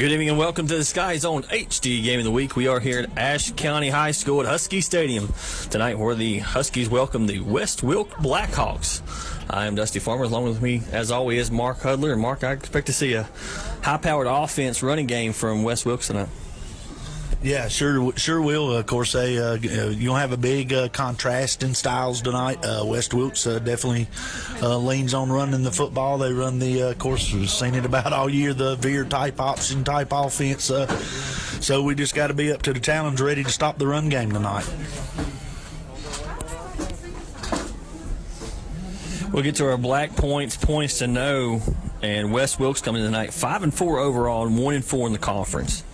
Good evening and welcome to the Sky Zone HD Game of the Week. We are here at Ashe County High School at Husky Stadium tonight, where the Huskies welcome the West Wilkes Blackhawks. I am Dusty Farmer. Along with me, as always, is Mark Hudler. And Mark, I expect to see a high-powered offense running game from West Wilkes tonight. Yeah, sure will. Of course, you'll have a big contrast in styles tonight. West Wilkes definitely leans on running the football. They run of course, we've seen it about all year, the veer-type option-type offense. So we just got to be up to the challenge, ready to stop the run game tonight. We'll get to our black points to know, and West Wilkes coming tonight 5-4 overall and 1-4 in the conference.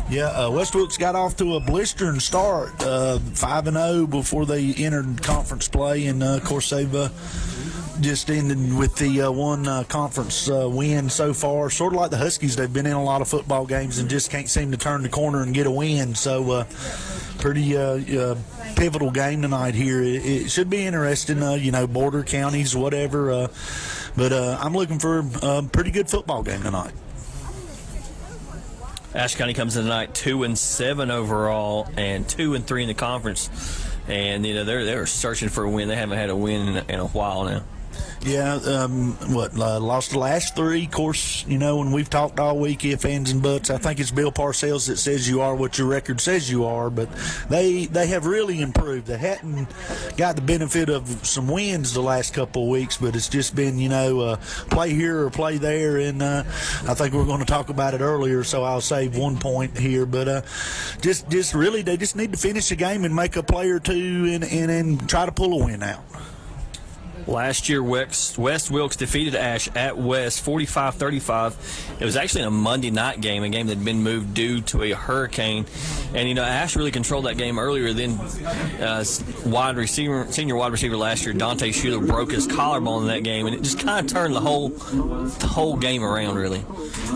Yeah, West Wilkes got off to a blistering start, 5-0 before they entered conference play, and of course they've just ended with the one conference win so far. Sort of like the Huskies, they've been in a lot of football games and just can't seem to turn the corner and get a win. So pretty pivotal game tonight here. It should be interesting, border counties, whatever. But I'm looking for a pretty good football game tonight. Ashe County comes in tonight 2-7 overall and 2-3 in the conference, and they're searching for a win. They haven't had a win in a while now. Yeah, lost the last three. Of course, when we've talked all week, if, ands, and buts, I think it's Bill Parcells that says you are what your record says you are, but they have really improved. They hadn't got the benefit of some wins the last couple of weeks, but it's just been, play here or play there, and I think we're going to talk about it earlier, so I'll save 1 point here, but just really, they just need to finish the game and make a play or two and try to pull a win out. Last year, West Wilkes defeated Ashe at West 45-35. It was actually a Monday night game, a game that had been moved due to a hurricane. And, Ashe really controlled that game earlier. Then senior wide receiver last year, Dante Schuler, broke his collarbone in that game. And it just kind of turned the whole game around, really.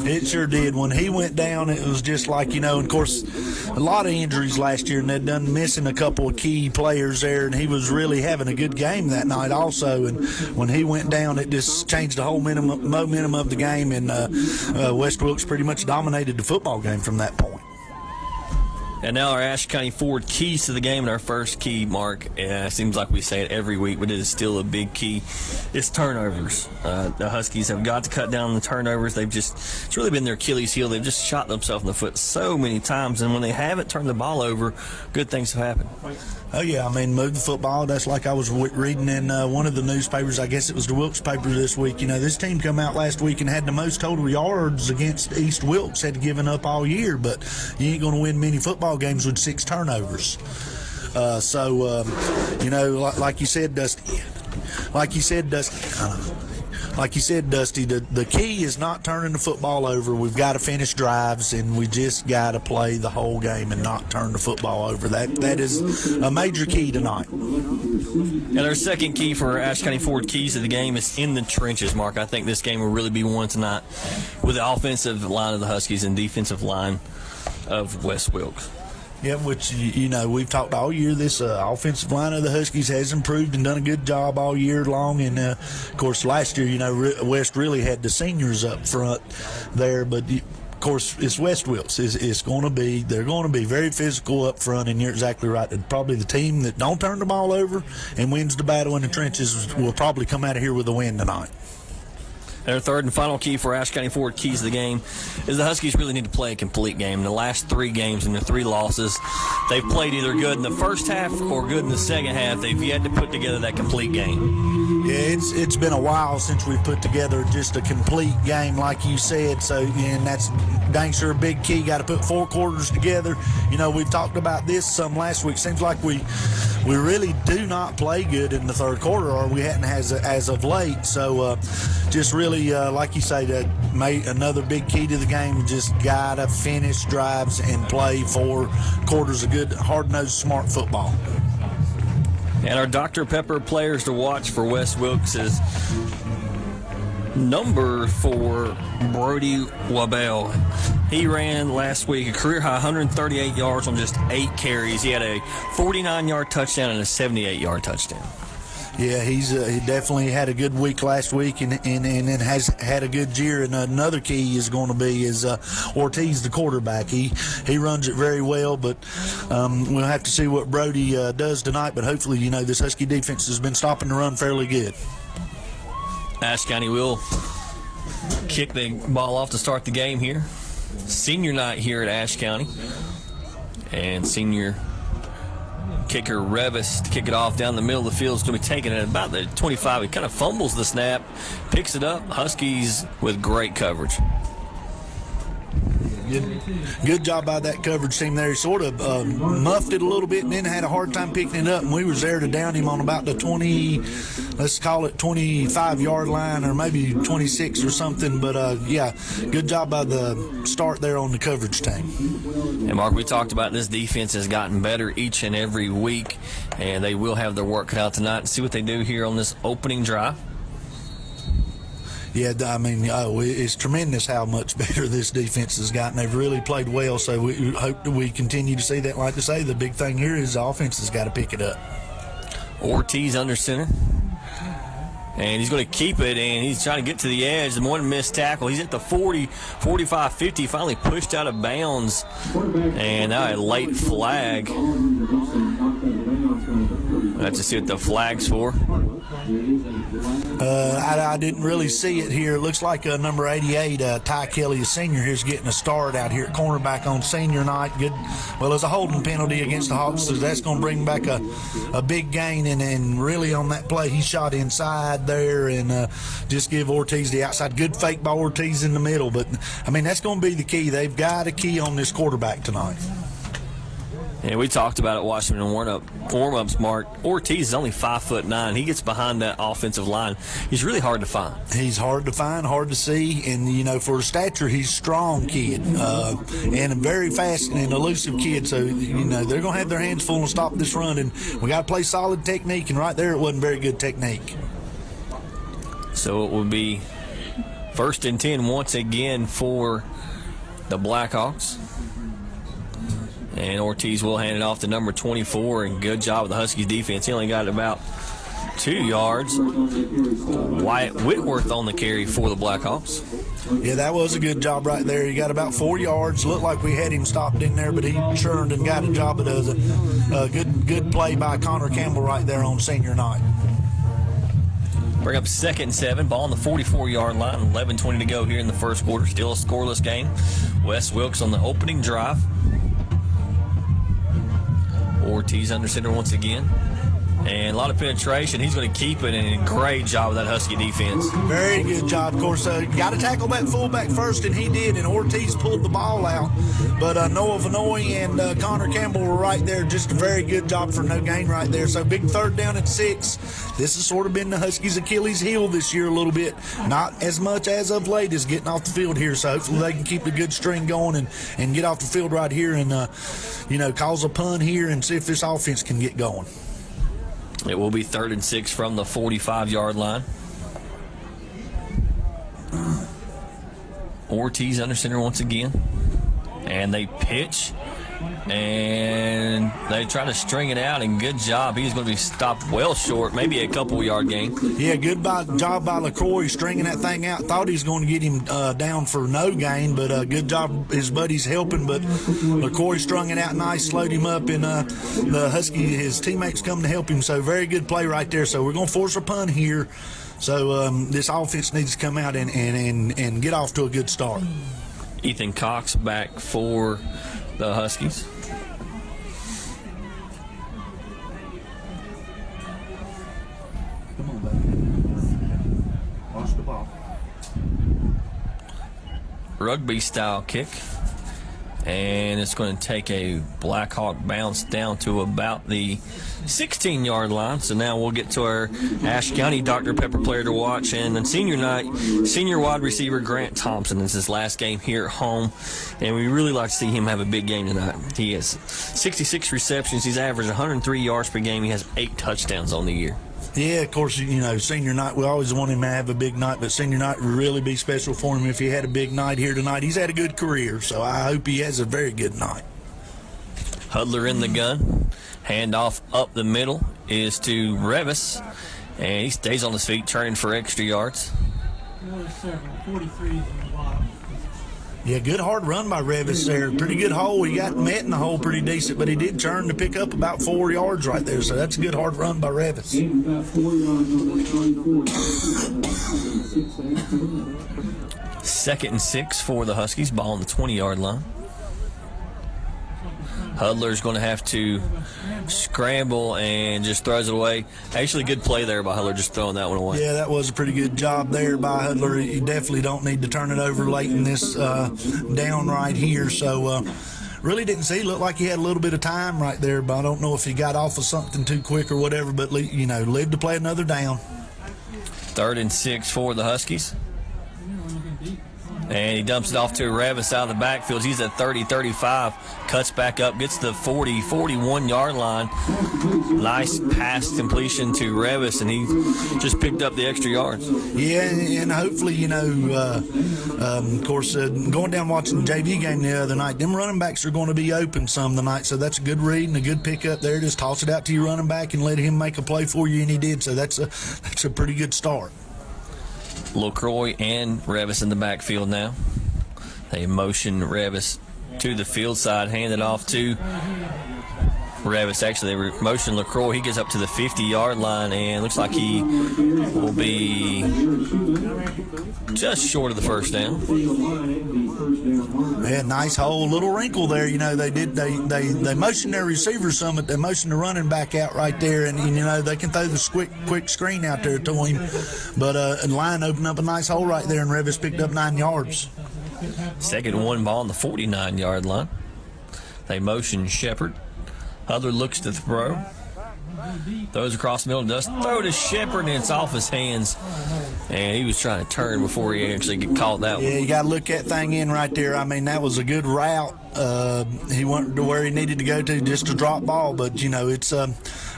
It sure did. When he went down, it was just like, and of course, a lot of injuries last year, and they'd done missing a couple of key players there, and he was really having a good game that night also. And when he went down, it just changed the whole momentum of the game, and West Wilkes pretty much dominated the football game from that point. And now our Ashe County forward keys to the game, and our first key, Mark, seems like we say it every week, but it is still a big key. It's turnovers. The Huskies have got to cut down on the turnovers. It's really been their Achilles heel. They've just shot themselves in the foot so many times, and when they haven't turned the ball over, good things have happened. Oh, yeah, move the football. That's like I was reading in one of the newspapers. I guess it was the Wilkes paper this week. This team come out last week and had the most total yards against East Wilkes, had given up all year, but you ain't going to win many football games with 6 turnovers. Like you said, Dusty, the key is not turning the football over. We've got to finish drives, and we just got to play the whole game and not turn the football over. That is a major key tonight. And our second key for Ashe County forward keys to the game is in the trenches, Mark. I think this game will really be won tonight with the offensive line of the Huskies and defensive line of West Wilkes. Yeah, which, we've talked all year. This offensive line of the Huskies has improved and done a good job all year long. And, of course, last year, West really had the seniors up front there. But, of course, it's West Wilkes. They're going to be very physical up front. And you're exactly right. Probably the team that don't turn the ball over and wins the battle in the trenches will probably come out of here with a win tonight. And our third and final key for Ashe County forward keys of the game is the Huskies really need to play a complete game. In the last 3 games and the 3 losses, they've played either good in the first half or good in the second half. They've yet to put together that complete game. Yeah, it's been a while since we've put together just a complete game like you said. So, and that's dang sure a big key. Got to put 4 quarters together. We've talked about this some last week. Seems like we really do not play good in the third quarter, or we hadn't as of late. So just really, like you say, that made another big key to the game. Just got to finish drives and play 4 quarters of good, hard-nosed, smart football. And our Dr. Pepper players to watch for West Wilkes is number 4, Brody Wabell. He ran last week a career-high 138 yards on just 8 carries. He had a 49-yard touchdown and a 78-yard touchdown. Yeah, he definitely had a good week last week, and has had a good year. And another key is going to be Ortiz, the quarterback. He runs it very well, but we'll have to see what Brody does tonight. But hopefully, this Husky defense has been stopping the run fairly good. Ashe County will kick the ball off to start the game here. Senior night here at Ashe County, and senior kicker Revis to kick it off down the middle of the field is going to be taking it at about the 25. He kind of fumbles the snap, picks it up. Huskies with great coverage. Good job by that coverage team there. He sort of muffed it a little bit and then had a hard time picking it up, and we was there to down him on about the 20, let's call it 25-yard line, or maybe 26 or something. But, yeah, good job by the start there on the coverage team. And, Mark, we talked about this defense has gotten better each and every week, and they will have their work cut out tonight and see what they do here on this opening drive. Yeah, I mean, it's tremendous how much better this defense has gotten. They've really played well, so we hope that we continue to see that. Like I say, the big thing here is the offense has got to pick it up. Ortiz under center. And he's going to keep it, and he's trying to get to the edge. The one missed tackle. He's at the 40, 45, 50. Finally pushed out of bounds. And now a late flag. We'll have to see what the flag's for. I didn't really see it here. It looks like number 88, Ty Kelly, a senior, here is getting a start out here at cornerback on senior night. Good. Well, there's a holding penalty against the Hawks, so that's going to bring back a big gain. And really on that play, he shot inside there and just give Ortiz the outside. Good fake by Ortiz in the middle. But, I mean, that's going to be the key. They've got a key on this quarterback tonight. And we talked about it watching in warm-ups, Mark. Ortiz is only 5'9". He gets behind that offensive line. He's really hard to find. He's hard to find, hard to see, and, for his stature, he's a strong kid and a very fast and elusive kid. So, they're going to have their hands full to stop this run, and we got to play solid technique, and right there it wasn't very good technique. So it will be 1st and 10 once again for the Blackhawks. And Ortiz will hand it off to number 24, and good job with the Huskies defense. He only got about 2 yards. Wyatt Whitworth on the carry for the Blackhawks. Yeah, that was a good job right there. He got about 4 yards. Looked like we had him stopped in there, but he churned and got a job. It was a good play by Connor Campbell right there on senior night. Bring up 2nd and 7. Ball on the 44-yard line. 11:20 to go here in the first quarter. Still a scoreless game. Wes Wilkes on the opening drive. Ortiz under center once again. And a lot of penetration. He's going to keep it, and a great job with that Husky defense. Very good job. Of course, got to tackle that fullback first, and he did, and Ortiz pulled the ball out. But Noah Vanoy and Connor Campbell were right there. Just a very good job for no gain right there. So big 3rd down and 6. This has sort of been the Huskies' Achilles heel this year a little bit. Not as much as of late as getting off the field here. So hopefully they can keep the good string going and get off the field right here and, cause a pun here and see if this offense can get going. It will be 3rd and 6 from the 45-yard line. Ortiz under center once again. And they pitch. And they try to string it out, and good job. He's going to be stopped well short, maybe a couple-yard gain. Yeah, good job by LaCroix stringing that thing out. Thought he was going to get him down for no gain, but good job. His buddies helping, but LaCroix strung it out nice, slowed him up, and the Husky, his teammates come to help him. So very good play right there. So we're going to force a punt here. So this offense needs to come out and get off to a good start. Ethan Cox back for the Huskies. Come on, baby. Watch the ball. Rugby style kick. And it's going to take a Blackhawk bounce down to about the 16-yard line. So now we'll get to our Ashe County Dr. Pepper player to watch. And then senior night, senior wide receiver Grant Thompson. This is his last game here at home. And we really like to see him have a big game tonight. He has 66 receptions. He's averaged 103 yards per game. He has 8 touchdowns on the year. Yeah, of course, senior night, we always want him to have a big night, but senior night would really be special for him if he had a big night here tonight. He's had a good career, so I hope he has a very good night. Hudler in the gun. Handoff up the middle is to Revis. And he stays on his feet, turning for extra yards. Another several, 43s in the bottom. Yeah, good hard run by Revis there. Pretty good hole. He got met in the hole pretty decent, but he did turn to pick up about 4 yards right there. So that's a good hard run by Revis. About 4 yards on the 34. 2nd and 6 for the Huskies. Ball on the 20-yard line. Hudler's going to have to scramble and just throws it away. Actually, good play there by Hudler, just throwing that one away. Yeah, that was a pretty good job there by Hudler. You definitely don't need to turn it over late in this down right here. So really didn't see. Looked like he had a little bit of time right there, but I don't know if he got off of something too quick or whatever. But, you know, lived to play another down. 3rd and 6 for the Huskies. And he dumps it off to Revis out of the backfield. He's at 30-35. Cuts back up, gets the 41-yard line. Nice pass completion to Revis, and he just picked up the extra yards. Yeah, and hopefully, you know, of course, going down watching the JV game the other night, them running backs are going to be open some tonight, so that's a good read and a good pickup there. Just toss it out to your running back and let him make a play for you, and he did. So that's a pretty good start. LaCroix and Revis in the backfield now. They motion Revis to the field side, hand it off to Revis. Actually, they motion LaCroix. He gets up to the 50-yard line, and looks like he will be just short of the first down. Yeah, nice hole, little wrinkle there. You know, they motioned their receivers some, but they motioned the running back out right there, and you know they can throw the quick screen out there to him. But and line opened up a nice hole right there, and Revis picked up 9 yards. 2nd and 1 ball on the 49-yard line. They motion Shepard. Hudler looks to throw. Throws across the middle, does throw to Shepard, and it's off his hands. And he was trying to turn before he actually caught that one. Yeah, you got to look that thing in right there. I mean, that was a good route. He went to where he needed to go to just to drop ball. But, you know, it's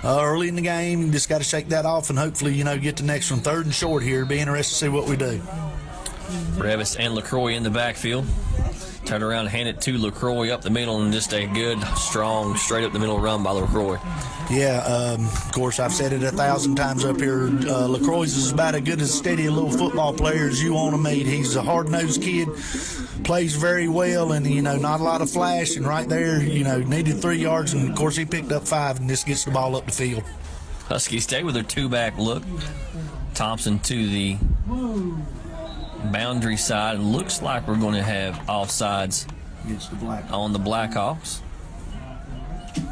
early in the game. You just got to shake that off and hopefully, you know, get the next one 3rd and short here. Be interested to see what we do. Revis and LaCroix in the backfield. Turn around and hand it to LaCroix up the middle, and just a good, strong, straight up the middle run by LaCroix. Yeah, of course, I've said it 1,000 times up here. LaCroix is about as good as steady a little football player as you want to meet. He's a hard-nosed kid, plays very well, and, you know, not a lot of flash. And right there, you know, needed 3 yards, and, of course, he picked up 5, and this gets the ball up the field. Huskies stay with their two-back look. Thompson to the boundary side. Looks like we're going to have offsides on the Blackhawks.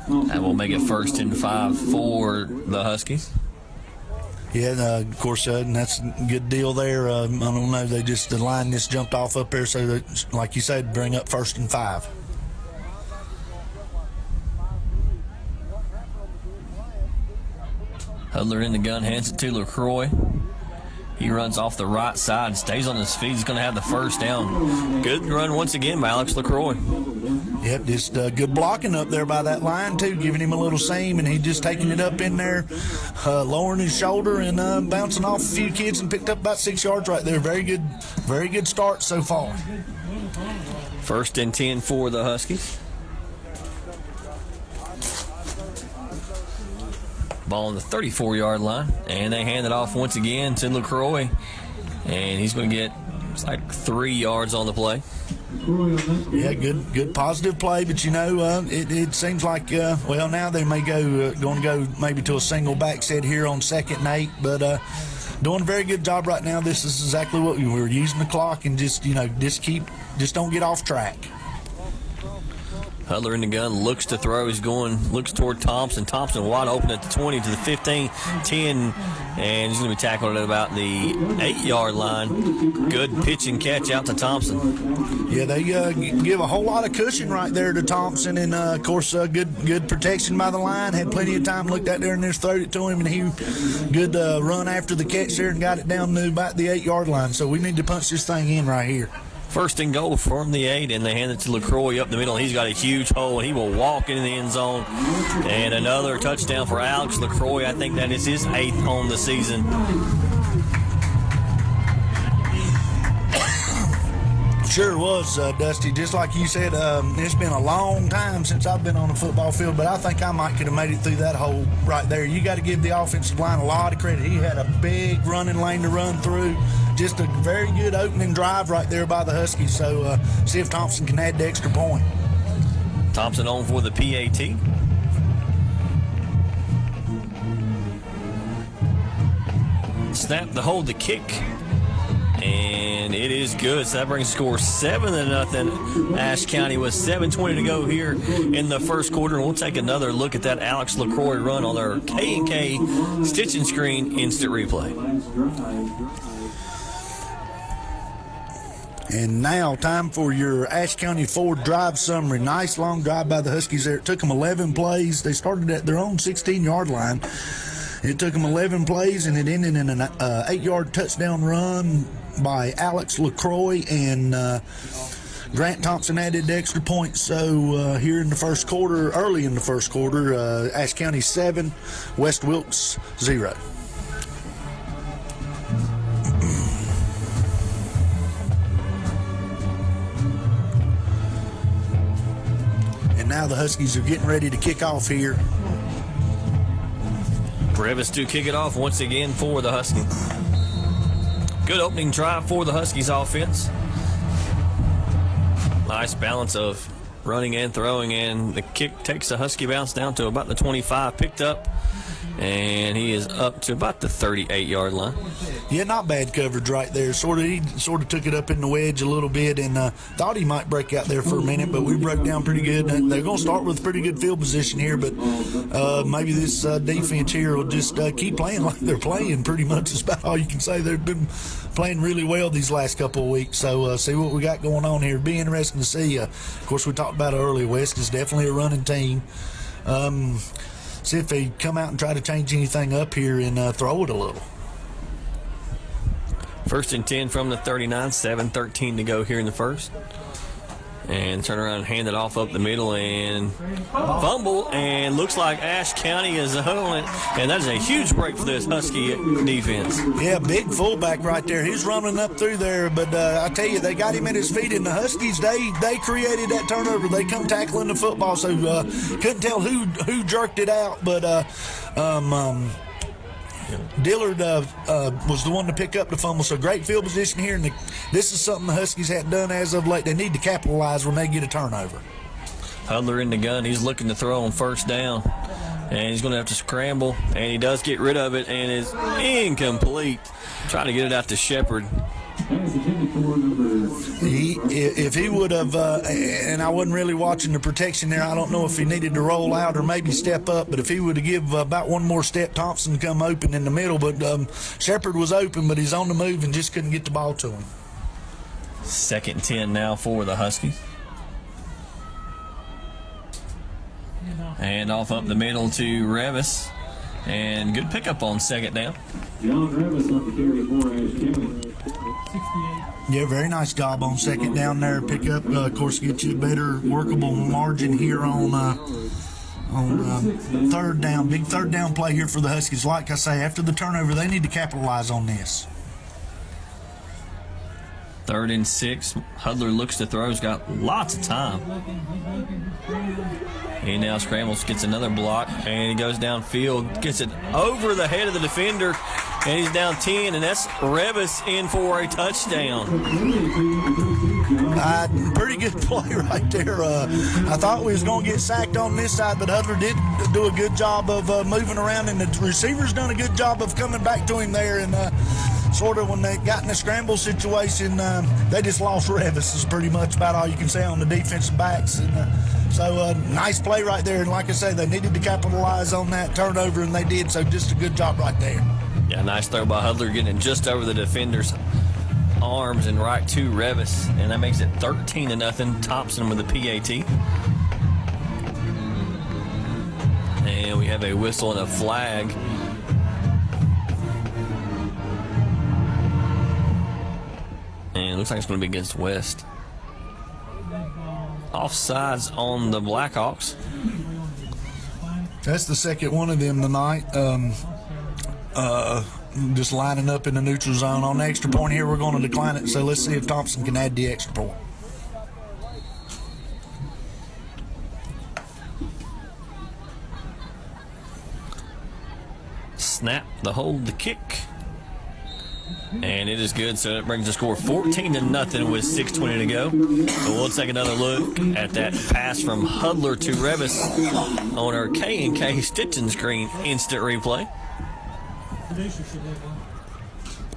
And we'll make it 1st and 5 for the Huskies. Yeah, of course, and that's a good deal there. I don't know, the line just jumped off up there, so that, like you said, bring up 1st and 5. Hudler in the gun, hands it to LaCroix. He runs off the right side, stays on his feet. He's going to have the 1st down. Good run once again by Alex LaCroix. Yep, just good blocking up there by that line, too, giving him a little seam, and he just taking it up in there, lowering his shoulder and bouncing off a few kids and picked up about 6 yards right there. Very good start so far. 1st and 10 for the Huskies. Ball on the 34-yard line, and they hand it off once again to LaCroix, and he's going to get like 3 yards on the play. Yeah, good positive play, but you know, it seems like well, now they may going to go maybe to a single back set here on 2nd and 8, but doing a very good job right now. This is exactly what we were using the clock and just, you know, just don't get off track. Hudler in the gun, looks to throw. Looks toward Thompson. Thompson wide open at the 20 to the 15, 10, and he's going to be tackled at about the 8-yard line. Good pitch and catch out to Thompson. Yeah, they give a whole lot of cushion right there to Thompson, and of course, good protection by the line. Had plenty of time, looked out there and just throwed it to him, and he good run after the catch there and got it down to about the 8-yard line. So we need to punch this thing in right here. 1st and goal from the 8, and they hand it to LaCroix up the middle. He's got a huge hole, and he will walk into the end zone. And another touchdown for Alex LaCroix. I think that is his 8th on the season. Sure was, Dusty. Just like you said, it's been a long time since I've been on a football field, but I think I might could have made it through that hole right there. You got to give the offensive line a lot of credit. He had a big running lane to run through. Just a very good opening drive right there by the Huskies. So see if Thompson can add the extra point. Thompson on for the PAT. Snap to hold the kick. And it is good. So that brings the score 7-0. Ashe County with 7:20 to go here in the first quarter. And we'll take another look at that Alex LaCroix run on our K&K Stitch and Screen instant replay. And now time for your Ashe County Ford drive summary. Nice long drive by the Huskies there. It took them 11 plays. They started at their own 16-yard line. It took them 11 plays, and it ended in an 8-yard touchdown run by Alex LaCroix, and Grant Thompson added the extra point. So here in the first quarter, early in the first quarter, Ashe County 7, West Wilkes 0. And now the Huskies are getting ready to kick off here. Revis to kick it off once again for the Huskies. Good opening drive for the Huskies offense. Nice balance of running and throwing, and the kick takes the Husky bounce down to about the 25, picked up, and he is up to about the 38-yard line. Yeah, not bad coverage right there. He sort of took it up in the wedge a little bit, and thought he might break out there for a minute, but we broke down pretty good. And they're going to start with pretty good field position here, but maybe this defense here will just keep playing like they're playing. Pretty much is about all you can say. They've been playing really well these last couple of weeks. So see what we got going on here. It'll be interesting to see. Of course, we talked about it earlier. West is definitely a running team. See if they come out and try to change anything up here and throw it a little. First and 10 from the 39, 7:13 to go here in the first. And turn around and hand it off up the middle and fumble. And looks like Ashe County is on it. And that is a huge break for this Husky defense. Yeah, big fullback right there. He's running up through there. But I tell you, they got him at his feet. And the Huskies, they created that turnover. They come tackling the football. So couldn't tell who jerked it out. But Dillard was the one to pick up the fumble, so great field position here. And this is something the Huskies hadn't done as of late. They need to capitalize when they get a turnover. Hudler in the gun. He's looking to throw on first down, and he's going to have to scramble, and he does get rid of it, and is incomplete. Trying to get it out to Shepard. If he would have, and I wasn't really watching the protection there, I don't know if he needed to roll out or maybe step up, but if he would have give about one more step, Thompson come open in the middle, but Shepard was open, but he's on the move and just couldn't get the ball to him. Second 10 now for the Huskies. And off up the middle to Revis, and good pickup on second down. John Revis on the carry for Ashe County. 68. Yeah, very nice job on second down there. Pick up, of course, get you a better workable margin here on third down. Big third down play here for the Huskies. Like I say, after the turnover, they need to capitalize on this. 3rd and 6. Hudler looks to throw. He's got lots of time. He now scrambles, gets another block, and he goes downfield, gets it over the head of the defender, and he's down 10, and that's Revis in for a touchdown. Pretty good play right there. I thought we was going to get sacked on this side, but Hudler did do a good job of moving around, and the receiver's done a good job of coming back to him there, and sort of when they got in a scramble situation, they just lost Revis is pretty much about all you can say on the defensive backs. And so nice play right there. And like I say, they needed to capitalize on that turnover, and they did. So just a good job right there. Yeah, nice throw by Hudler, getting it just over the defender's arms and right to Revis. And that makes it 13-0. Thompson with the PAT. And we have a whistle and a flag. And it looks like it's going to be against West. Offsides on the Blackhawks. That's the second one of them tonight. Just lining up in the neutral zone. On the extra point here, we're going to decline it. So let's see if Thompson can add the extra point. snap, the hold, the kick. And it is good, so it brings the score 14-0 with 6:20 to go. But we'll take another look at that pass from Hudler to Revis on our K&K Stitching Screen instant replay. Producer should have one.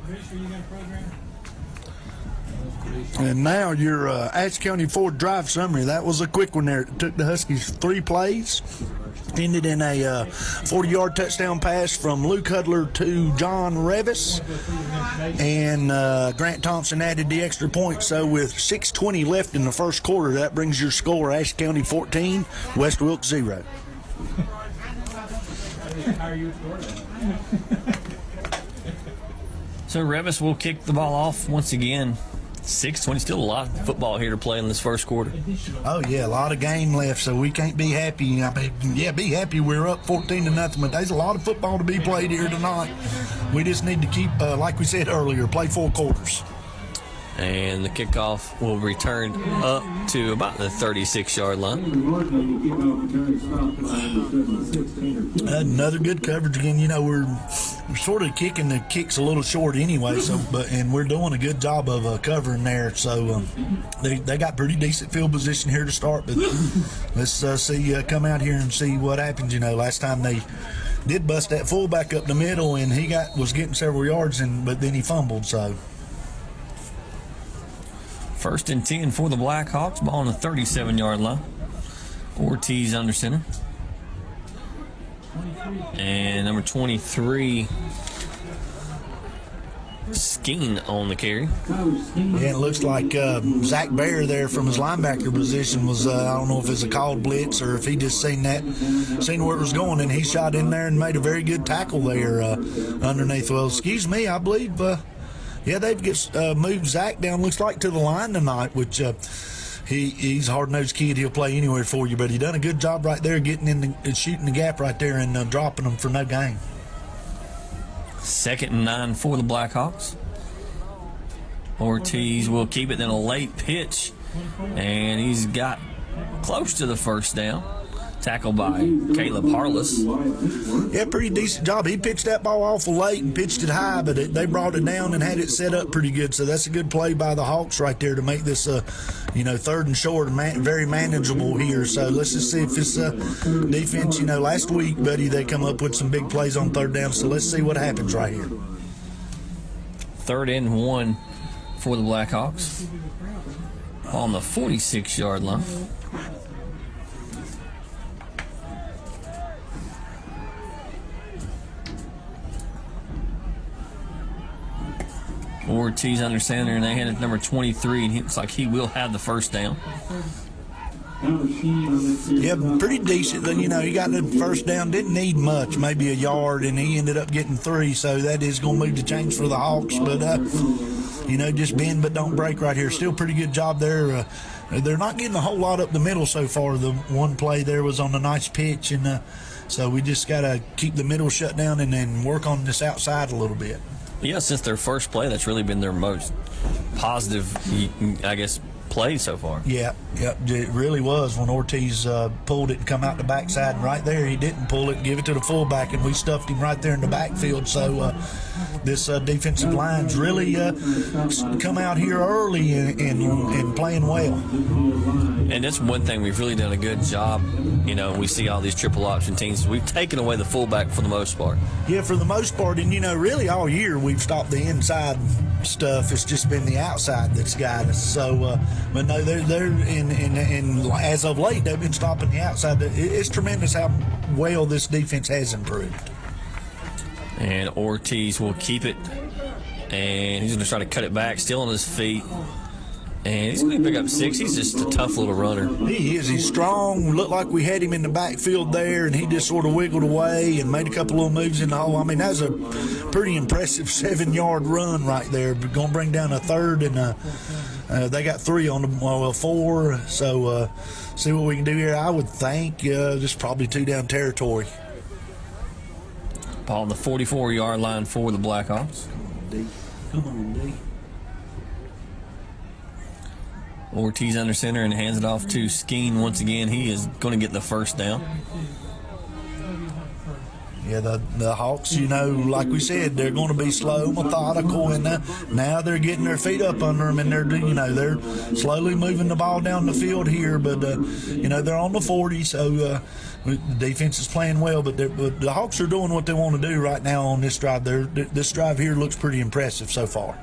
Producer, you got a program? And now your Ashe County Ford drive summary. That was a quick one there. It took the Huskies 3 plays. Ended in a 40-yard touchdown pass from Luke Hudler to John Revis. And Grant Thompson added the extra point. So with 6:20 left in the first quarter, that brings your score Ashe County 14, West Wilkes 0. So Revis will kick the ball off once again. 6:20, still a lot of football here to play in this first quarter. Oh, yeah, a lot of game left, so we can't be happy. I mean, yeah, be happy we're up 14-0, but there's a lot of football to be played here tonight. We just need to keep, like we said earlier, play 4 quarters. And the kickoff will return up to about the 36-yard line. Another good coverage again. You know, we're sort of kicking the kicks a little short anyway, and we're doing a good job of covering there. So they got pretty decent field position here to start, but let's see come out here and see what happens. You know, last time they did bust that fullback up the middle, and he was getting several yards, but then he fumbled. So. 1st and 10 for the Blackhawks. Ball on the 37-yard line. Ortiz under center. And number 23, Skeen on the carry. Yeah, it looks like Zach Baer there from his linebacker position was, I don't know if it's a called blitz or if he just seen where it was going, and he shot in there and made a very good tackle there underneath. Well, excuse me, I believe... yeah, they've just moved Zach down, looks like, to the line tonight, which he's a hard-nosed kid. He'll play anywhere for you, but he done a good job right there getting in and shooting the gap right there and dropping them for no gain. 2nd and 9 for the Blackhawks. Ortiz will keep it, then a late pitch, and he's got close to the first down. Tackled by Caleb Harless. Yeah, pretty decent job. He pitched that ball awful late and pitched it high, but they brought it down and had it set up pretty good. So that's a good play by the Hawks right there to make this, 3rd and short, very manageable here. So let's just see if this defense, last week, buddy, they come up with some big plays on 3rd down. So let's see what happens right here. 3rd and 1 for the Blackhawks on the 46-yard line. Ortiz under center, and they had it number 23, and it looks like he will have the first down. Yeah, pretty decent. He got the first down, didn't need much, maybe a yard, and he ended up getting 3, so that is going to move the chains for the Hawks. But, just bend but don't break right here. Still pretty good job there. They're not getting a whole lot up the middle so far. The one play there was on a nice pitch, and so we just got to keep the middle shut down and then work on this outside a little bit. Yeah, since their first play, that's really been their most positive, I guess, play so far. Yeah, it really was when Ortiz pulled it and come out the backside. And right there, he didn't pull it and give it to the fullback, and we stuffed him right there in the backfield. So this defensive line's really come out here early and playing well. And that's one thing we've really done a good job. We see all these triple option teams. We've taken away the fullback for the most part. Yeah, for the most part. And, really all year we've stopped the inside stuff. It's just been the outside that's got us. So, but no, they're in as of late, they've been stopping the outside. It's tremendous how well this defense has improved. And Ortiz will keep it. And he's going to try to cut it back, still on his feet. And he's going to pick up 6. He's just a tough little runner. He is. He's strong. Looked like we had him in the backfield there, and he just sort of wiggled away and made a couple little moves in the hole. I mean, that was a pretty impressive 7-yard run right there. Going to bring down a 3rd, and they got 3 on them, 4. So see what we can do here. I would think just probably 2 down territory. Ball on the 44-yard line for the Blackhawks. D. Come on, D. Ortiz under center and hands it off to Skeen once again. He is going to get the first down. Yeah, the Hawks, you know, like we said, they're going to be slow, methodical, and now they're getting their feet up under them, and they're slowly moving the ball down the field here. But they're on the 40, so the defense is playing well. But the Hawks are doing what they want to do right now on this drive. This drive here looks pretty impressive so far.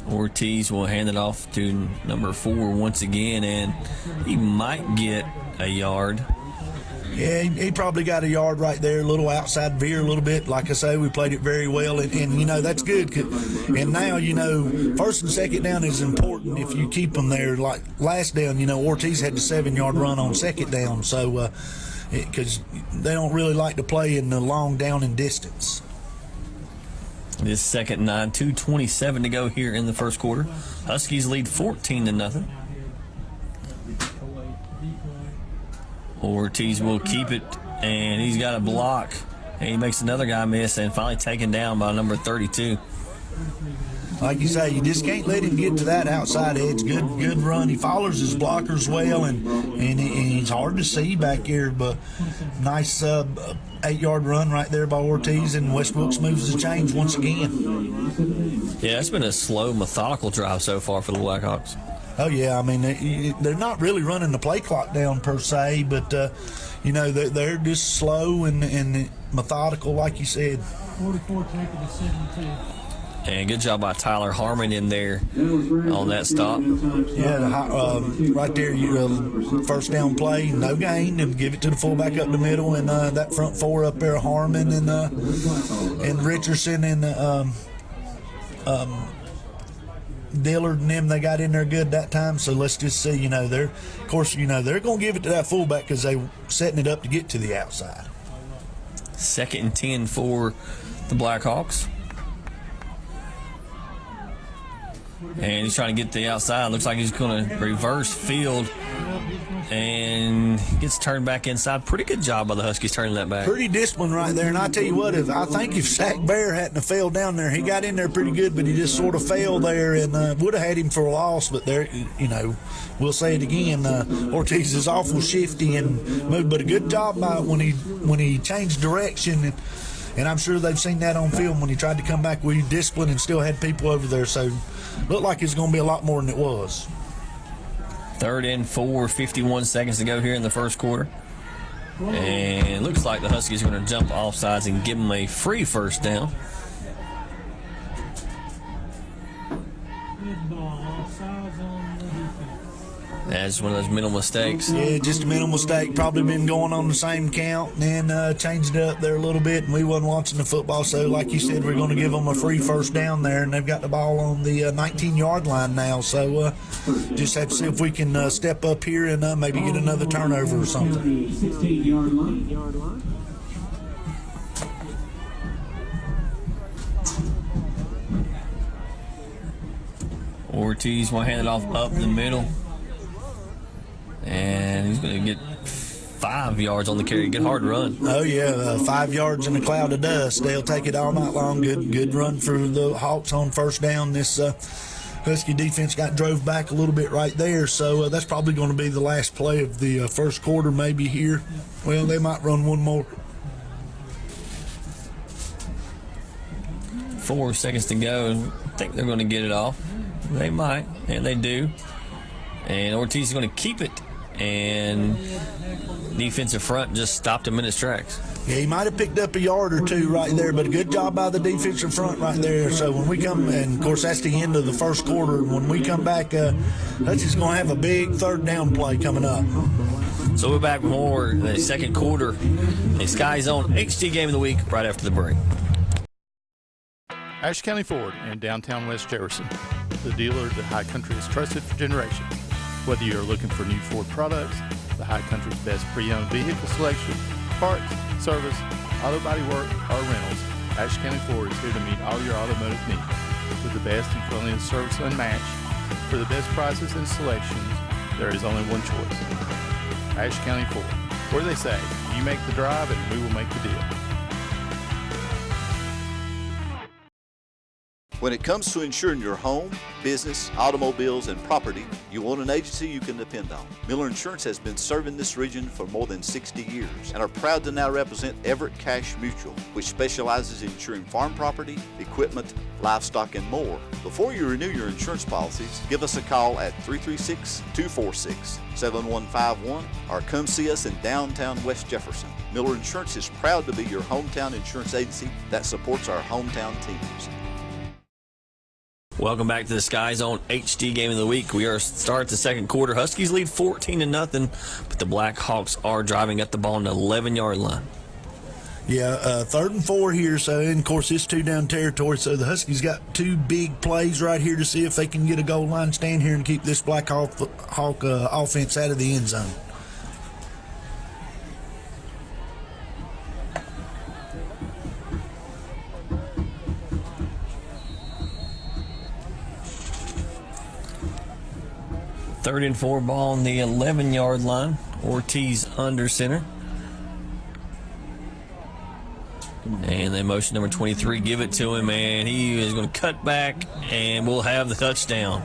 Ortiz will hand it off to number 4 once again, and he might get a yard. Yeah, he probably got a yard right there, a little outside veer a little bit. Like I say, we played it very well, and that's good. And now, first and second down is important if you keep them there. Like last down, Ortiz had the 7-yard run on second down, so because they don't really like to play in the long down and distance. This second 9, 2:27 to go here in the first quarter. Huskies lead 14-0. Ortiz will keep it, and he's got a block. And he makes another guy miss, and finally taken down by number 32. Like you say, you just can't let him get to that outside edge. Good run. He follows his blockers well, and he's hard to see back here, but nice 8-yard run right there by Ortiz, and West Wilkes moves the chains once again. Yeah, it's been a slow, methodical drive so far for the Blackhawks. Oh, yeah. I mean, they're not really running the play clock down per se, but, they're just slow and methodical, like you said. 44 taken to 72. And good job by Tyler Harmon in there on that stop. Yeah, right there, first down play, no gain, and give it to the fullback up the middle, and that front 4 up there, Harmon and Richardson and Dillard and them, they got in there good that time. So let's just see, they're going to give it to that fullback because they're setting it up to get to the outside. 2nd and 10 for the Blackhawks. And he's trying to get to the outside. Looks like he's going to reverse field and gets turned back inside. Pretty good job by the Huskies turning that back. Pretty disciplined right there. And I tell you what, I think if Zach Bear hadn't have failed down there, he got in there pretty good, but he just sort of failed there and would have had him for a loss. But there, we'll say it again. Ortiz is awful shifty and moved, but a good job by when he changed direction. And I'm sure they've seen that on film when he tried to come back with discipline and still had people over there. So looked like it's going to be a lot more than it was. 3rd and 4, 51 seconds to go here in the first quarter. And it looks like the Huskies are going to jump off sides and give them a free first down. Good ball. Offsides on the defense. That's one of those mental mistakes. Yeah, just a mental mistake. Probably been going on the same count and then changed it up there a little bit, and we wasn't watching the football. So, like you said, we're going to give them a free first down there, and they've got the ball on the 19-yard line now. So, just have to see if we can step up here and maybe get another turnover or something. 16-yard line. Ortiz will hand it off up the middle. And he's going to get 5 yards on the carry. Good hard run. Oh, yeah, 5 yards in a cloud of dust. They'll take it all night long. Good run for the Hawks on first down. This Husky defense drove back a little bit right there, so that's probably going to be the last play of the first quarter maybe here. Well, they might run one more. 4 seconds to go. I think they're going to get it off. They might, and they do. And Ortiz is going to keep it. And defensive front just stopped him in his tracks. Yeah, he might have picked up a yard or two right there, but a good job by the defensive front right there. So when we come, and of course that's the end of the first quarter. When we come back, that's just going to have a big third down play coming up. So we're back more in the second quarter. The Sky Zone HD Game of the Week right after the break. Ashe County Ford in downtown West Jefferson, the dealer that High Country has trusted for generations. Whether you're looking for new Ford products, the High Country's best pre-owned vehicle selection, parts, service, auto body work, or rentals, Ashe County Ford is here to meet all your automotive needs. With the best and friendliest service unmatched, for the best prices and selections, there is only one choice. Ashe County Ford, where they say, you make the drive and we will make the deal. When it comes to insuring your home, business, automobiles, and property, you want an agency you can depend on. Miller Insurance has been serving this region for more than 60 years and are proud to now represent Everett Cash Mutual, which specializes in insuring farm property, equipment, livestock, and more. Before you renew your insurance policies, give us a call at 336-246-7151 or come see us in downtown West Jefferson. Miller Insurance is proud to be your hometown insurance agency that supports our hometown teams. Welcome back to the Sky Zone HD Game of the Week. We are start the second quarter. Huskies lead 14-0, but the Blackhawks are driving at the ball on the 11-yard line. Yeah, 3rd and 4 here, so, and of course, it's 2-down territory, so the Huskies got 2 big plays right here to see if they can get a goal line stand here and keep this Blackhawk offense out of the end zone. Third and 4 ball on the 11-yard line. Ortiz under center. And they motion number 23, give it to him, and he is going to cut back, and we'll have the touchdown.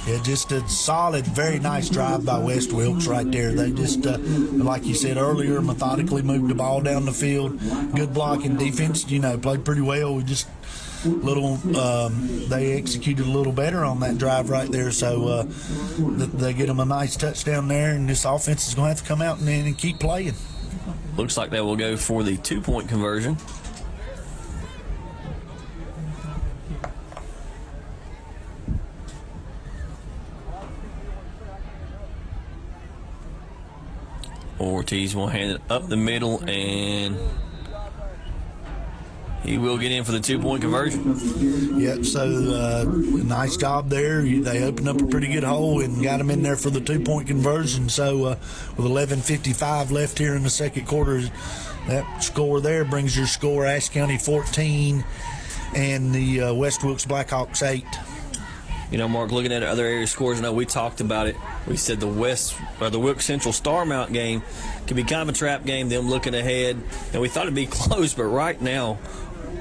Yeah, just a solid, very nice drive by West Wilkes right there. They just, like you said earlier, methodically moved the ball down the field. Good blocking defense, played pretty well. We just they executed a little better on that drive right there, so they get them a nice touchdown there, and this offense is going to have to come out and keep playing. Looks like they will go for the 2-point conversion. Ortiz will hand it up the middle, and he will get in for the 2-point conversion. Yep, so nice job there. They opened up a pretty good hole and got him in there for the 2-point conversion. So with 11:55 left here in the second quarter, that score there brings your score Ashe County 14 and the West Wilkes Blackhawks 8. Mark, looking at other area scores, I know we talked about it. We said the Wilkes Central Starmount game could be kind of a trap game, them looking ahead. And we thought it'd be close, but right now,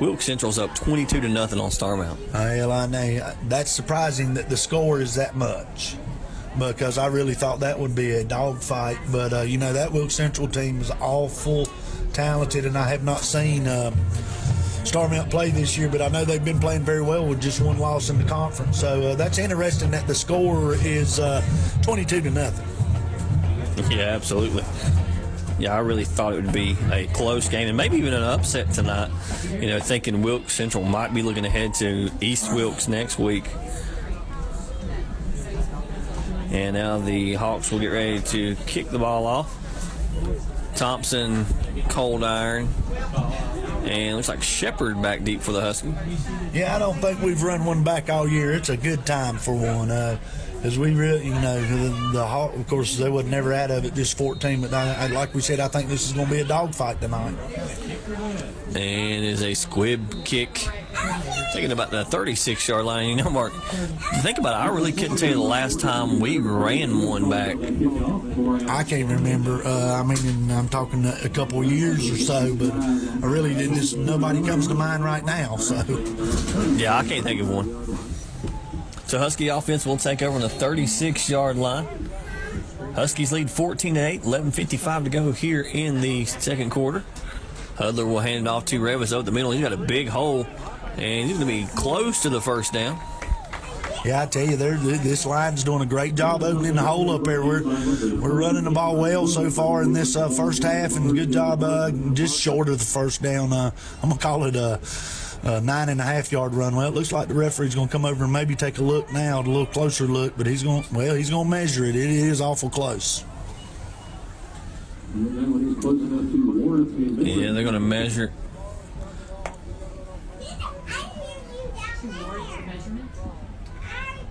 Wilkes Central's up 22-0 on Starmount. Well, I know. That's surprising that the score is that much, because I really thought that would be a dogfight. But, that Wilkes Central team is awful talented, and I have not seen Starmount play this year, but I know they've been playing very well with just one loss in the conference. So that's interesting that the score is 22-0. Yeah, absolutely. Yeah, I really thought it would be a close game and maybe even an upset tonight. Thinking Wilkes Central might be looking ahead to East Wilkes next week. And now the Hawks will get ready to kick the ball off. Thompson, cold iron. And it looks like Shepard back deep for the Huskies. Yeah, I don't think we've run one back all year. It's a good time for one. Because we really, the Hawk, of course, they would never out of it, just 14. But like we said, I think this is going to be a dogfight tonight. And is a squib kick. Taking about the 36-yard line. Mark, think about it. I really couldn't tell you the last time we ran one back. I can't remember. I'm talking a couple of years or so, but I really didn't. Nobody comes to mind right now. So, yeah, I can't think of one. So Husky offense will take over on the 36-yard line. Huskies lead 14-8, 11:55 to go here in the second quarter. Hudler will hand it off to Revis over the middle. He's got a big hole, and he's going to be close to the first down. Yeah, I tell you, this line's doing a great job opening the hole up there. We're running the ball well so far in this first half, and good job just short of the first down. I'm going to call it a 9.5-yard run. Well, it looks like the referee's going to come over and maybe take a look now, a little closer look, but he's going to measure it. It is awful close. Yeah, they're going to measure.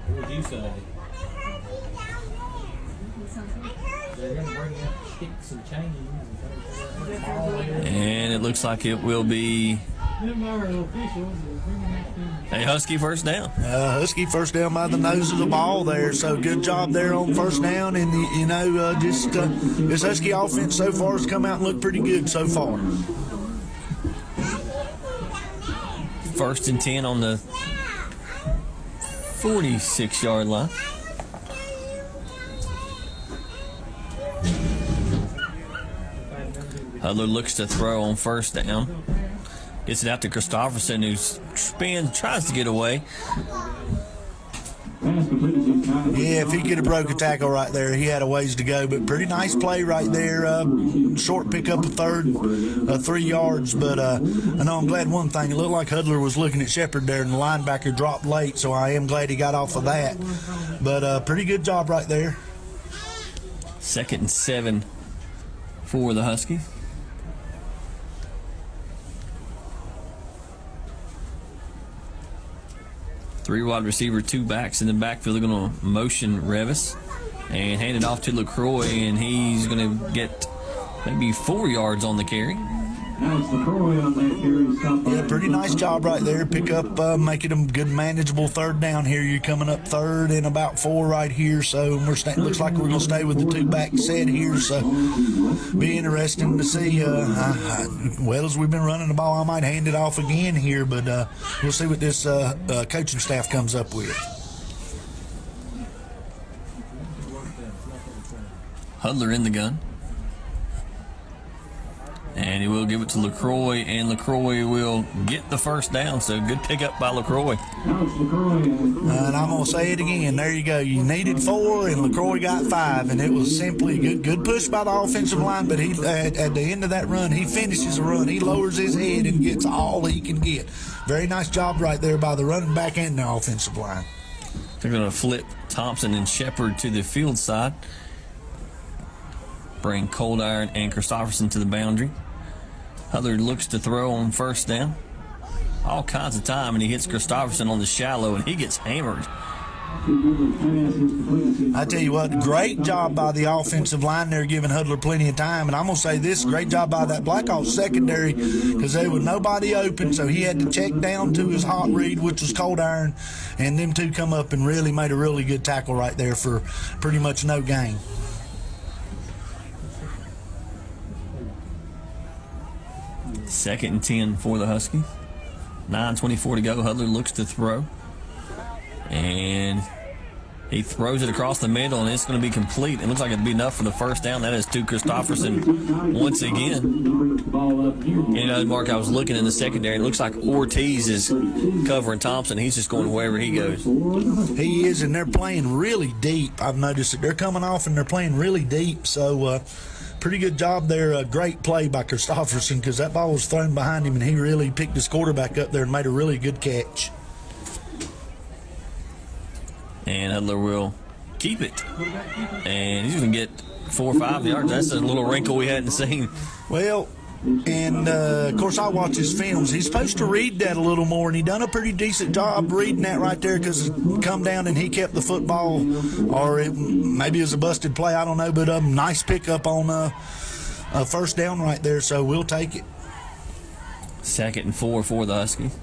What would you say? They're going to bring out sticks and chains. And it looks like it will be a Husky first down. Husky first down by the nose of the ball there. So good job there on first down. And, this Husky offense so far has come out and looked pretty good so far. First and 10 on the 46-yard line. Hudler looks to throw on first down. Gets it out to Christopherson, who spins, tries to get away. Yeah, if he could have broke a tackle right there, he had a ways to go. But pretty nice play right there. Short pickup of 3 yards. But I know I'm glad one thing. It looked like Hudler was looking at Shepard there, and the linebacker dropped late, so I am glad he got off of that. But pretty good job right there. 2nd and 7 for the Huskies. Three wide receiver, 2 backs in the backfield. They're going to motion Revis and hand it off to LaCroix, and he's going to get maybe 4 yards on the carry. Yeah, pretty nice job right there. Pick up, making them good, manageable third down here. You're coming up third and about 4 right here, so looks like we're going to stay with the 2-back set here. So be interesting to see. Well, as we've been running the ball, I might hand it off again here, but we'll see what this coaching staff comes up with. Hudler in the gun. And he will give it to LaCroix, and LaCroix will get the first down. So good pickup by LaCroix. And I'm going to say it again. There you go. You needed 4, and LaCroix got 5. And it was simply good push by the offensive line. But he at the end of that run, he finishes the run. He lowers his head and gets all he can get. Very nice job right there by the running back and the offensive line. They're going to flip Thompson and Shepard to the field side. Bring Cold Iron and Christopherson to the boundary. Hudler looks to throw on first down. All kinds of time, and he hits Christopherson on the shallow, and he gets hammered. I tell you what, great job by the offensive line there, giving Hudler plenty of time. And I'm going to say this, great job by that Blackhawks secondary, because there was nobody open, so he had to check down to his hot read, which was Cold Iron, and them two come up and really made a really good tackle right there for pretty much no gain. Second and 10 for the Huskies. 9:24 to go. Hudler looks to throw. And he throws it across the middle, and it's going to be complete. It looks like it'd be enough for the first down. That is to Christopherson once again. You know, Mark, I was looking in the secondary. It looks like Ortiz is covering Thompson. He's just going wherever he goes. He is, and they're playing really deep. I've noticed that they're coming off, and they're playing really deep. So, pretty good job there. A great play by Christopherson, because that ball was thrown behind him, and he really picked his quarterback up there and made a really good catch. And Hudler will keep it. And he's going to get 4 or 5 yards. That's a little wrinkle we hadn't seen. Well, and of course I watch his films. He's supposed to read that a little more, and he done a pretty decent job reading that right there, because it come down and he kept the football, or maybe it was a busted play, I don't know, but a nice pickup on a first down right there, so we'll take it. 2nd and 4 for the Huskies.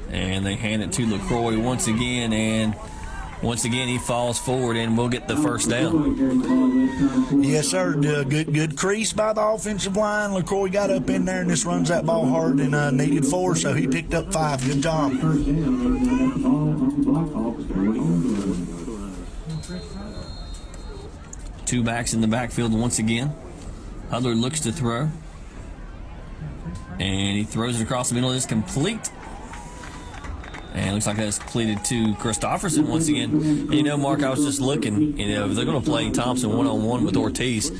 And they hand it to LaCroix once again, and once again he falls forward, and we'll get the first down. Yes, sir. Good crease by the offensive line. LaCroix got up in there and just runs that ball hard, and needed 4, so he picked up 5. Good job. 2 backs in the backfield once again. Hudler looks to throw, and he throws it across the middle. It's complete. And it looks like that's completed to Christopherson once again. You know, Mark, I was just looking. You know, they're going to play Thompson one-on-one with Ortiz.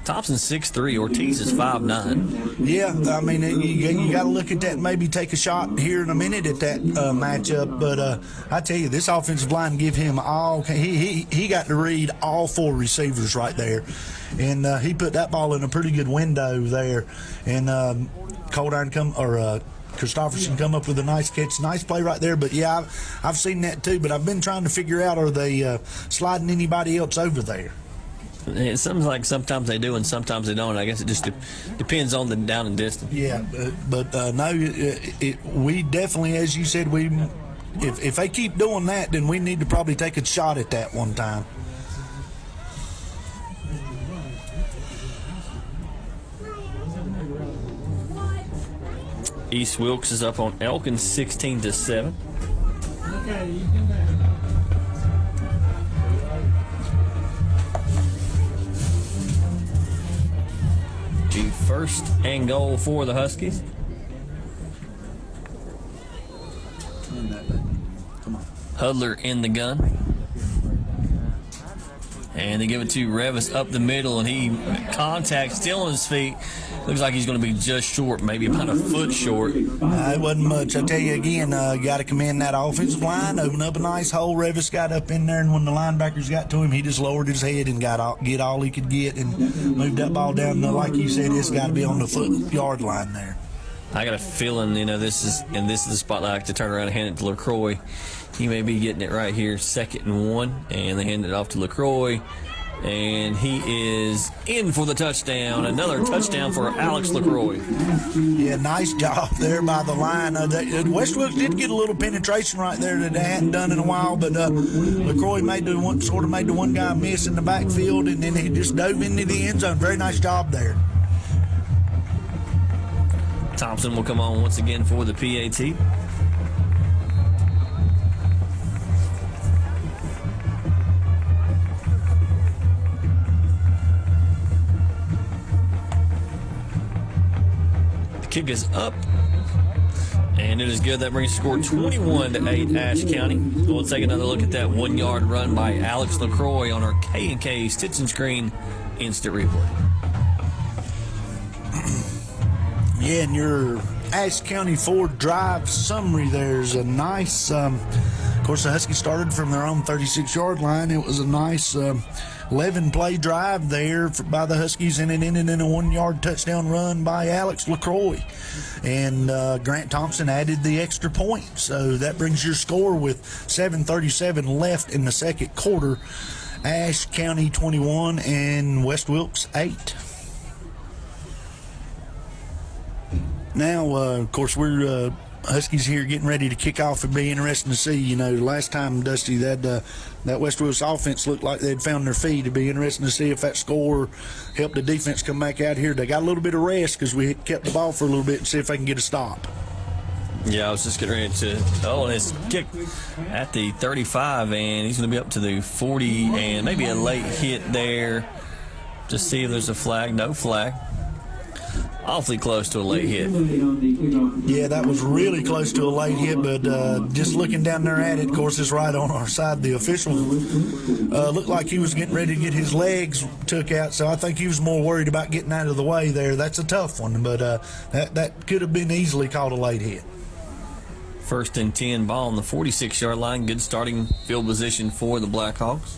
Thompson's 6'3", Ortiz is 5'9". Yeah, I mean, you got to look at that and maybe take a shot here in a minute at that matchup. But I tell you, this offensive line give him all. He got to read all 4 receivers right there, and he put that ball in a pretty good window there. And Cold Iron Christopherson come up with a nice catch, nice play right there. But yeah, I've seen that too. But I've been trying to figure out, are they sliding anybody else over there? It seems like sometimes they do and sometimes they don't. I guess it just depends on the down and distance. Yeah, but no, we definitely, as you said, if they keep doing that, then we need to probably take a shot at that one time. East Wilkes is up on Elkins 16-7. Okay, you come back. The first and goal for the Huskies. Hudler in the gun. And they give it to Revis up the middle, and he contacts, still on his feet. Looks like he's going to be just short, maybe about a foot short. It wasn't much. I tell you again, got to commend that offensive line. Opened up a nice hole. Revis got up in there, and when the linebackers got to him, he just lowered his head and get all he could get and moved that ball down. Like you said, it's got to be on the yard line there. I got a feeling, this is the spot I like to turn around and hand it to LaCroix. He may be getting it right here, 2nd and 1, and they hand it off to LaCroix, and he is in for the touchdown. Another touchdown for Alex LaCroix. Yeah, nice job there by the line. West Wilkes did get a little penetration right there that they hadn't done in a while, but LaCroix made the one guy miss in the backfield, and then he just dove into the end zone. Very nice job there. Thompson will come on once again for the PAT. The kick is up, and it is good. That brings the score 21-8 Ashe County. We'll take another look at that 1-yard run by Alex LaCroix on our K&K Stitch and Screen instant replay. Yeah, and your Ashe County Ford Drive summary there's a nice, of course, the Huskies started from their own 36-yard line. It was a nice 11-play drive there by the Huskies, and it ended in a 1-yard touchdown run by Alex LaCroix. And Grant Thompson added the extra point. So that brings your score with 7:37 left in the second quarter. Ashe County 21 and West Wilkes 8. Now, of course, we're Huskies here getting ready to kick off. It'd be interesting to see. Last time, Dusty, that West Wilkes offense looked like they'd found their feet. It'd be interesting to see if that score helped the defense come back out here. They got a little bit of rest because we kept the ball for a little bit and see if they can get a stop. Yeah, I was just getting ready to. And it's kicked at the 35, and he's going to be up to the 40, and maybe a late hit there. Just see if there's a flag. No flag. Awfully close to a late hit. Yeah, that was really close to a late hit, but just looking down there at it, of course, it's right on our side. The official looked like he was getting ready to get his legs took out, so I think he was more worried about getting out of the way there. That's a tough one, but that could have been easily called a late hit. 1st and 10, ball on the 46-yard line. Good starting field position for the Blackhawks.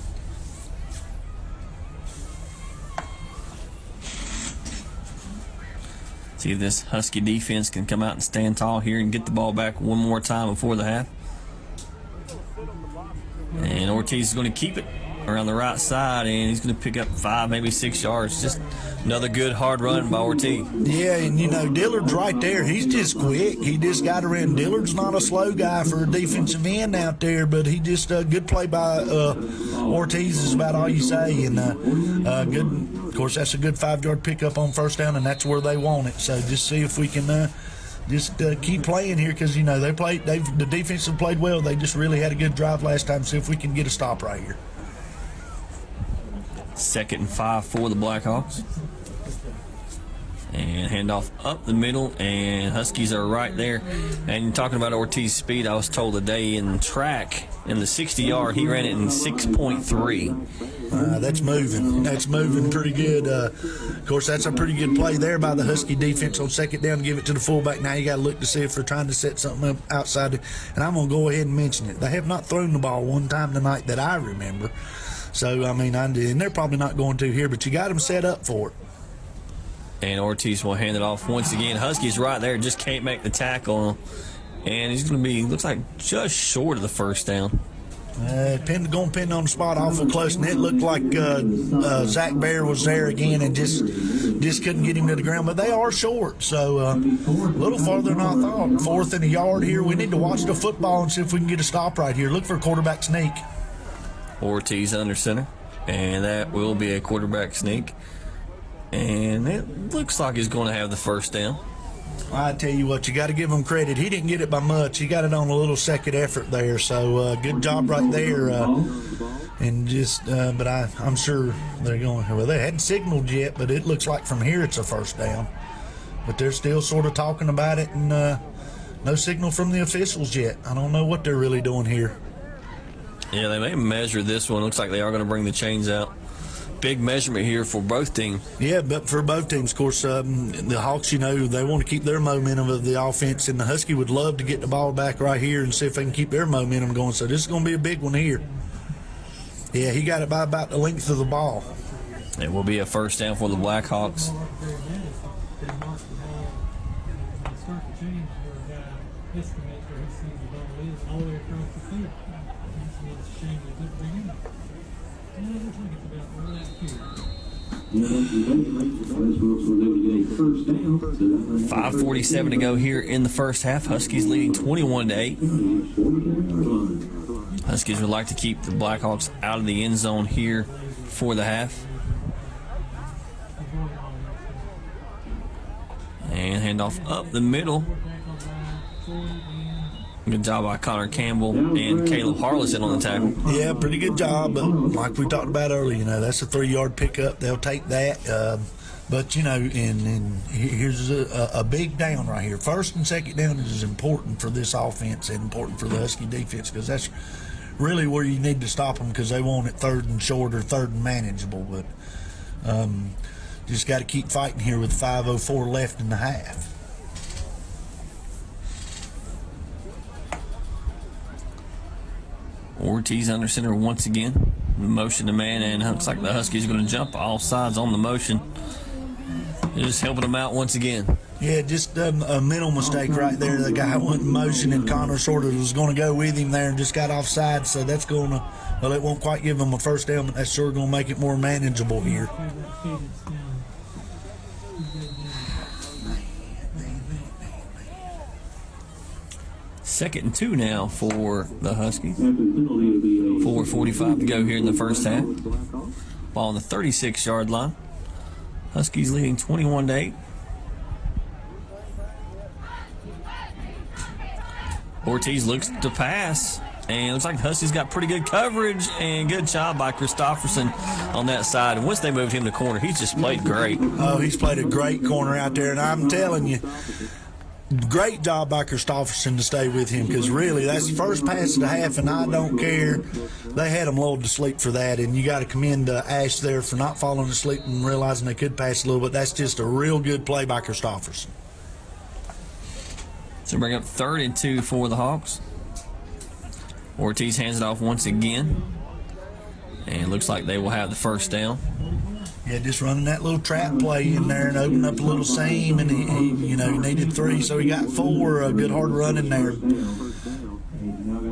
See if this Husky defense can come out and stand tall here and get the ball back one more time before the half. And Ortiz is going to keep it around the right side, and he's going to pick up 5, maybe 6 yards. Just another good hard run by Ortiz. Yeah, and Dillard's right there. He's just quick. He just got around. Dillard's not a slow guy for a defensive end out there, but he just good play by Ortiz is about all you say. And good. Of course, that's a good 5-yard pickup on first down, and that's where they want it. So just see if we can just keep playing here because the defense have played well. They just really had a good drive last time. See if we can get a stop right here. 2nd and 5 for the Blackhawks. And handoff up the middle, and Huskies are right there. And talking about Ortiz's speed, I was told today in track, in the 60-yard, he ran it in 6.3. That's moving. That's moving pretty good. Of course, that's a pretty good play there by the Husky defense on 2nd down. Give it to the fullback. Now you got to look to see if they're trying to set something up outside. And I'm going to go ahead and mention it. They have not thrown the ball one time tonight that I remember. So, and they're probably not going to here, but you got them set up for it. And Ortiz will hand it off once again. Huskies right there, just can't make the tackle. And he's going to be, looks like, just short of the first down. Going to pin on the spot awful close, and it looked like Zach Bear was there again and just couldn't get him to the ground. But they are short, so a little farther than I thought. 4th and a yard here. We need to watch the football and see if we can get a stop right here. Look for a quarterback sneak. Ortiz under center, and that will be a quarterback sneak. And it looks like he's going to have the first down. I tell you what, you got to give him credit. He didn't get it by much. He got it on a little second effort there. So good job right there. And just, but I'm sure they're going. Well, they hadn't signaled yet, but it looks like from here it's a first down. But they're still sort of talking about it, and no signal from the officials yet. I don't know what they're really doing here. Yeah, they may measure this one. Looks like they are going to bring the chains out. Big measurement here for both teams. Yeah, but for both teams, of course, the Hawks, they want to keep their momentum of the offense, and the Husky would love to get the ball back right here and see if they can keep their momentum going. So this is going to be a big one here. Yeah, he got it by about the length of the ball. It will be a first down for the Blackhawks. $5:47 to go here in the first half. Huskies leading 21-8. Huskies would like to keep the Blackhawks out of the end zone here for the half. And handoff up the middle. Good job by Connor Campbell and Caleb Harlison on the tackle. Yeah, pretty good job. But like we talked about earlier, that's a 3-yard pickup. They'll take that. But, and here's a big down right here. First and second down is important for this offense and important for the Husky defense, because that's really where you need to stop them, because they want it third and short or third and manageable. But just got to keep fighting here with 5:04 left in the half. Ortiz under center once again. Motion to man, and looks like the Huskies are going to jump all sides on the motion. They're just helping them out once again. Yeah, just a mental mistake right there. The guy went in motion, and Connor sort of was going to go with him there and just got offside. So that's going to, well, it won't quite give him a first down, but that's sure going to make it more manageable here. Second and 2 now for the Huskies. 4:45 to go here in the first half. Ball on the 36-yard line. Huskies leading 21-8. Ortiz looks to pass, and looks like the Huskies got pretty good coverage, and good job by Christopherson on that side. And once they moved him to corner, he's just played great. Oh, he's played a great corner out there, and I'm telling you, great job by Christopherson to stay with him, because really that's the first pass of the half, and I don't care. They had him lulled to sleep for that, and you got to commend Ashe there for not falling asleep and realizing they could pass a little bit. That's just a real good play by Christopherson. So bring up 3rd and 2 for the Hawks. Ortiz hands it off once again, and it looks like they will have the first down. Yeah, just running that little trap play in there and opening up a little seam, and he needed 3, so he got 4. A good hard run in there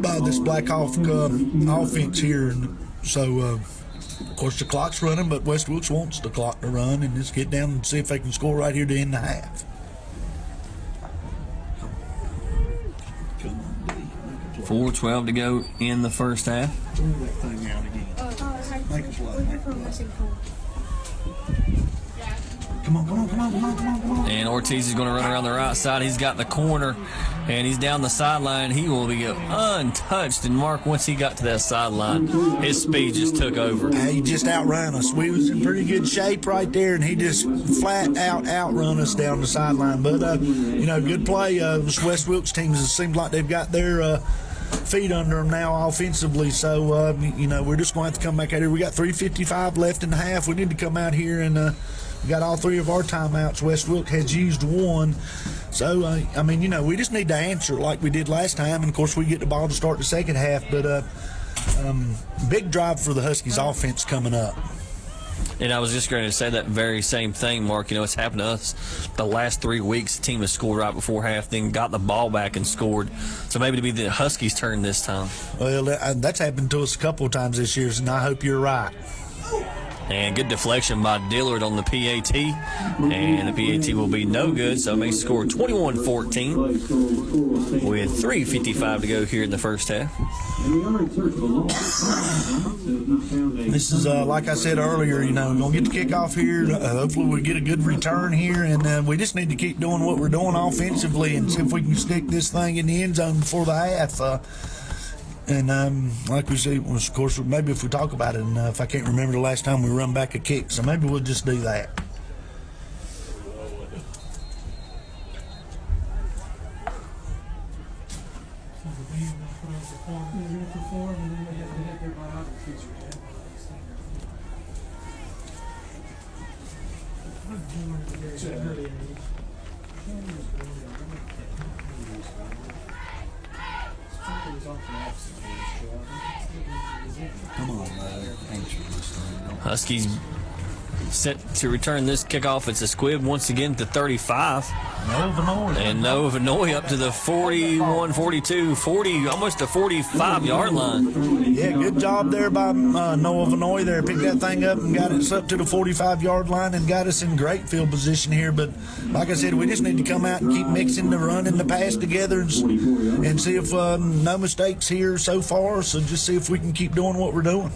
by this Blackhawk offense here. And so, of course, the clock's running, but West Wilkes wants the clock to run and just get down and see if they can score right here to end the half. 4:12 to go in the first half. Come on. And Ortiz is going to run around the right side. He's got the corner, and he's down the sideline. He will be untouched. And Mark, once he got to that sideline, his speed just took over. He just outran us. We was in pretty good shape right there, and he just flat out outrun us down the sideline. But, good play. This West Wilkes team, it seems like they've got their feet under them now offensively. So, we're just going to have to come back out here. We got 3:55 left in the half. We need to come out here and we got all 3 of our timeouts. West Wilkes has used 1. So, we just need to answer like we did last time. And, of course, we get the ball to start the second half. But big drive for the Huskies offense coming up. And I was just going to say that very same thing, Mark. It's happened to us the last 3 weeks. The team has scored right before half, then got the ball back and scored. So maybe to be the Huskies' turn this time. Well, that's happened to us a couple of times this year, and I hope you're right. And good deflection by Dillard on the PAT. And the PAT will be no good, so it makes the score 21-14 with 3:55 to go here in the first half. This is, like I said earlier, we're going to get the kickoff here. Hopefully we get a good return here, and we just need to keep doing what we're doing offensively and see if we can stick this thing in the end zone before the half. Like we said, of course, maybe if we talk about it enough, I can't remember the last time we run back a kick, so maybe we'll just do that. Huskies set to return this kickoff. It's a squib once again to 35. And Noah Vanoy up to the 41, 42, 40, almost the 45-yard line. Yeah, good job there by Noah Vanoy there. Picked that thing up and got us up to the 45-yard line and got us in great field position here. But like I said, we just need to come out and keep mixing the run and the pass together and see if no mistakes here so far. So just see if we can keep doing what we're doing.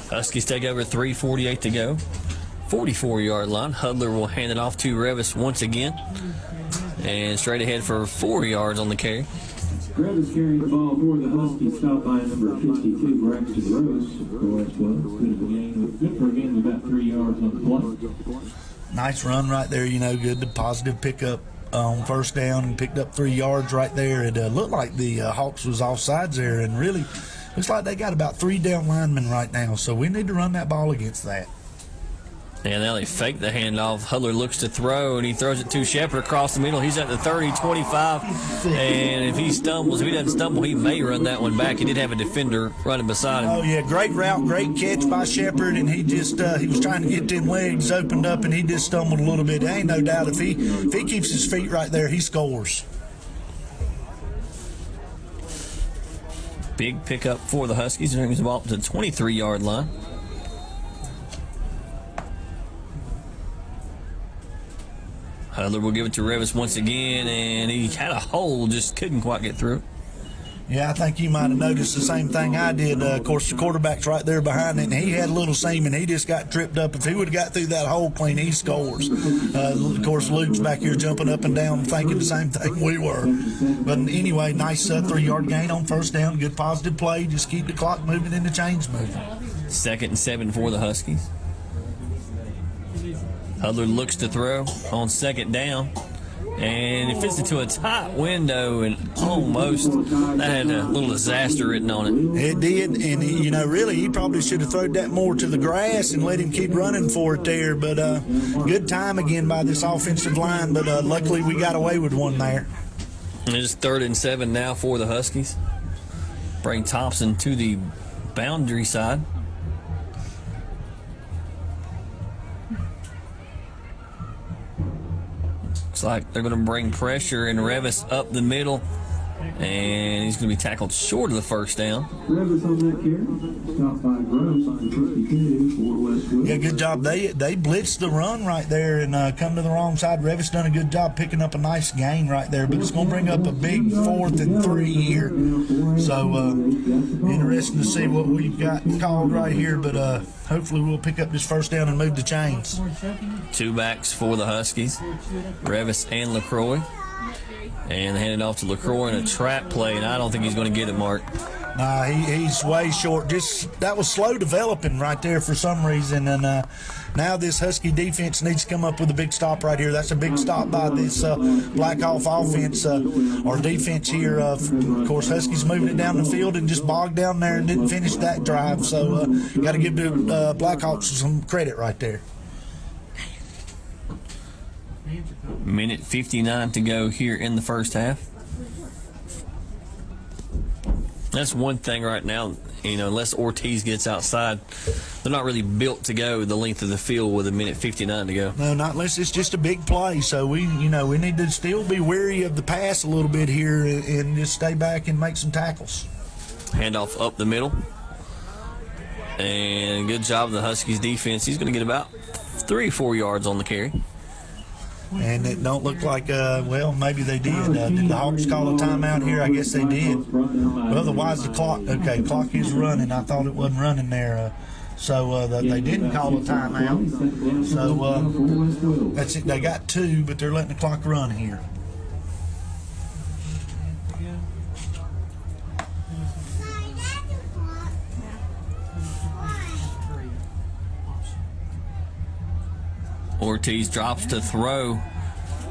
Huskies take over, 3:48 to go. 44-yard line. Hudler will hand it off to Revis once again. And straight ahead for 4 yards on the carry. Revis carrying the ball for the Huskies. Stop by number 52, Braxton Rose. Good for a gain of about 3 yards on the play. Nice run right there, good. The positive pickup on first down and picked up 3 yards right there. It looked like the Hawks was offsides there, and really looks like they got about 3 down linemen right now, so we need to run that ball against that. And now they fake the handoff. Hudler looks to throw, and he throws it to Shepard across the middle. He's at the 30, 25, and if he doesn't stumble, he may run that one back. He did have a defender running beside him. Oh, yeah, great route, great catch by Shepard, and he just he was trying to get them legs opened up, and he just stumbled a little bit. There ain't no doubt if he keeps his feet right there, he scores. Big pickup for the Huskies. Brings the ball up to the 23-yard line. Hudler will give it to Revis once again, and he had a hole, just couldn't quite get through. Yeah, I think you might have noticed the same thing I did. Of course, the quarterback's right there behind it, and he had a little seam, and he just got tripped up. If he would have got through that hole clean, he scores. Of course, Luke's back here jumping up and down thinking the same thing we were. But anyway, nice 3-yard gain on first down. Good positive play. Just keep the clock moving and the chains moving. 2nd and 7 for the Huskies. Hudler looks to throw on 2nd down. And it fits into a tight window, and almost that had a little disaster written on it. It did, and really, he probably should have thrown that more to the grass and let him keep running for it there. But good time again by this offensive line, but luckily we got away with one there. And it's 3rd and 7 now for the Huskies. Bring Thompson to the boundary side. Looks like they're going to bring pressure, and Revis up the middle, and he's going to be tackled short of the first down. Revis on that carry. Stop by Gross on 52 for West Wilkes. Yeah, good job. They blitzed the run right there and come to the wrong side. Revis done a good job picking up a nice gain right there, but it's going to bring up a big 4th and 3 here. So interesting to see what we've got called right here, but hopefully we'll pick up this first down and move the chains. 2 backs for the Huskies, Revis and LaCroix. And hand it off to LaCroix in a trap play, and I don't think he's going to get it, Mark. Nah, he's way short. That was slow developing right there for some reason, and now this Husky defense needs to come up with a big stop right here. That's a big stop by this Black Hawk offense or defense here. Of course, Huskies moving it down the field and just bogged down there and didn't finish that drive. So got to give the Black Hawks some credit right there. Minute 59 to go here in the first half. That's one thing right now, unless Ortiz gets outside, they're not really built to go the length of the field with a minute 59 to go. No, not unless it's just a big play. So we need to still be wary of the pass a little bit here and just stay back and make some tackles. Handoff up the middle. And good job of the Huskies defense. He's going to get about 3 or 4 yards on the carry. And it don't look like, well, maybe they did. Did the Hawks call a timeout here? I guess they did. Well, otherwise the clock, okay, clock is running. I thought it wasn't running there. So they didn't call a timeout. So that's it. They got 2, but they're letting the clock run here. Ortiz drops to throw,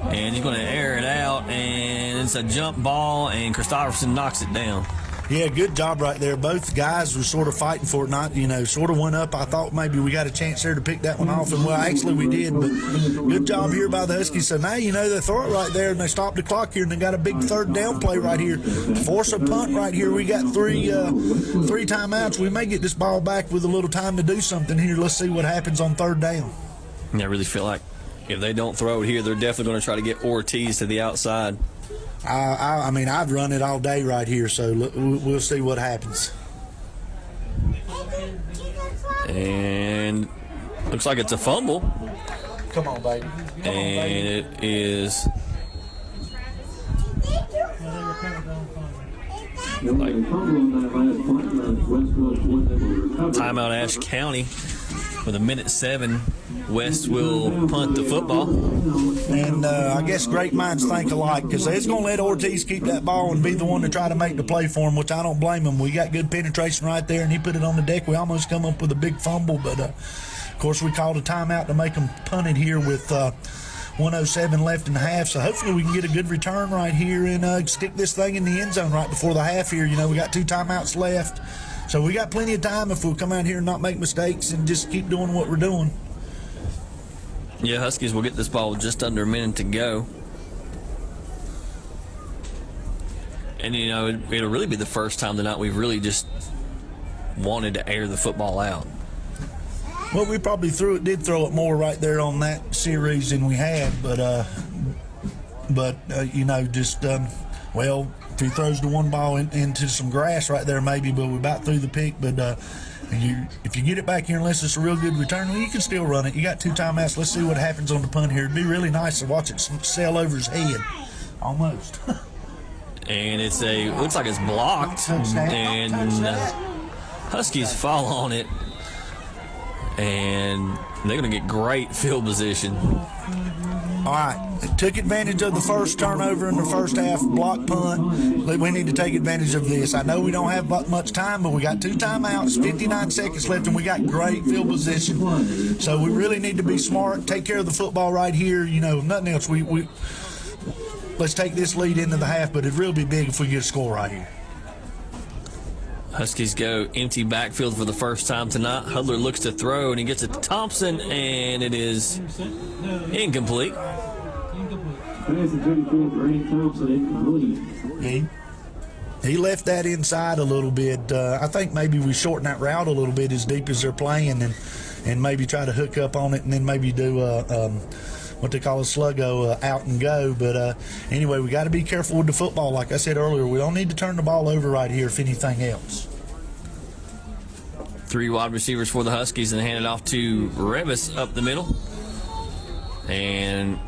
and he's going to air it out, and it's a jump ball, and Christopherson knocks it down. Yeah, good job right there. Both guys were sort of fighting for it, not, sort of went up. I thought maybe we got a chance there to pick that one off, and well, actually we did, but good job here by the Huskies. So now, they throw it right there, and they stop the clock here, and they got a big third down play right here. Force a punt right here. We got three timeouts. We may get this ball back with a little time to do something here. Let's see what happens on third down. I really feel like if they don't throw it here, they're definitely going to try to get Ortiz to the outside. I mean, I'd run it all day right here, so we'll see what happens. And looks like it's a fumble. Come on, baby. And it is timeout Ashe County. With 1:07, West will punt the football. And I guess great minds think alike, because they're going to let Ortiz keep that ball and be the one to try to make the play for him, which I don't blame him. We got good penetration right there, and he put it on the deck. We almost come up with a big fumble, but, of course, we called a timeout to make them punt it here with 1:07 left in the half. So hopefully we can get a good return right here and stick this thing in the end zone right before the half here. We got 2 timeouts left. So we got plenty of time if we'll come out here and not make mistakes and just keep doing what we're doing. Yeah, Huskies will get this ball with just under a minute to go. And, it'll really be the first time tonight we've really just wanted to air the football out. Well, we probably did throw it more right there on that series than we had, well, if he throws the one ball into some grass right there, maybe, but we're about through the pick. But if you get it back here, unless it's a real good return, well, you can still run it. You got 2 timeouts. Let's see what happens on the punt here. It'd be really nice to watch it sail over his head, almost. And it looks like it's blocked, and Huskies fall on it, and they're going to get great field position. All right, took advantage of the first turnover in the first half, block punt. We need to take advantage of this. I know we don't have much time, but we got 2 timeouts, 59 seconds left, and we got great field position. So we really need to be smart, take care of the football right here. If nothing else, let's take this lead into the half, but it'd really be big if we get a score right here. Huskies go empty backfield for the first time tonight. Hudler looks to throw, and he gets it to Thompson, and it is incomplete. He left that inside a little bit. I think maybe we shorten that route a little bit as deep as they're playing, and maybe try to hook up on it, and then maybe do what they call a sluggo, out and go. But anyway, we got to be careful with the football. Like I said earlier, we don't need to turn the ball over right here if anything else. 3 wide receivers for the Huskies, and hand it off to Revis up the middle. And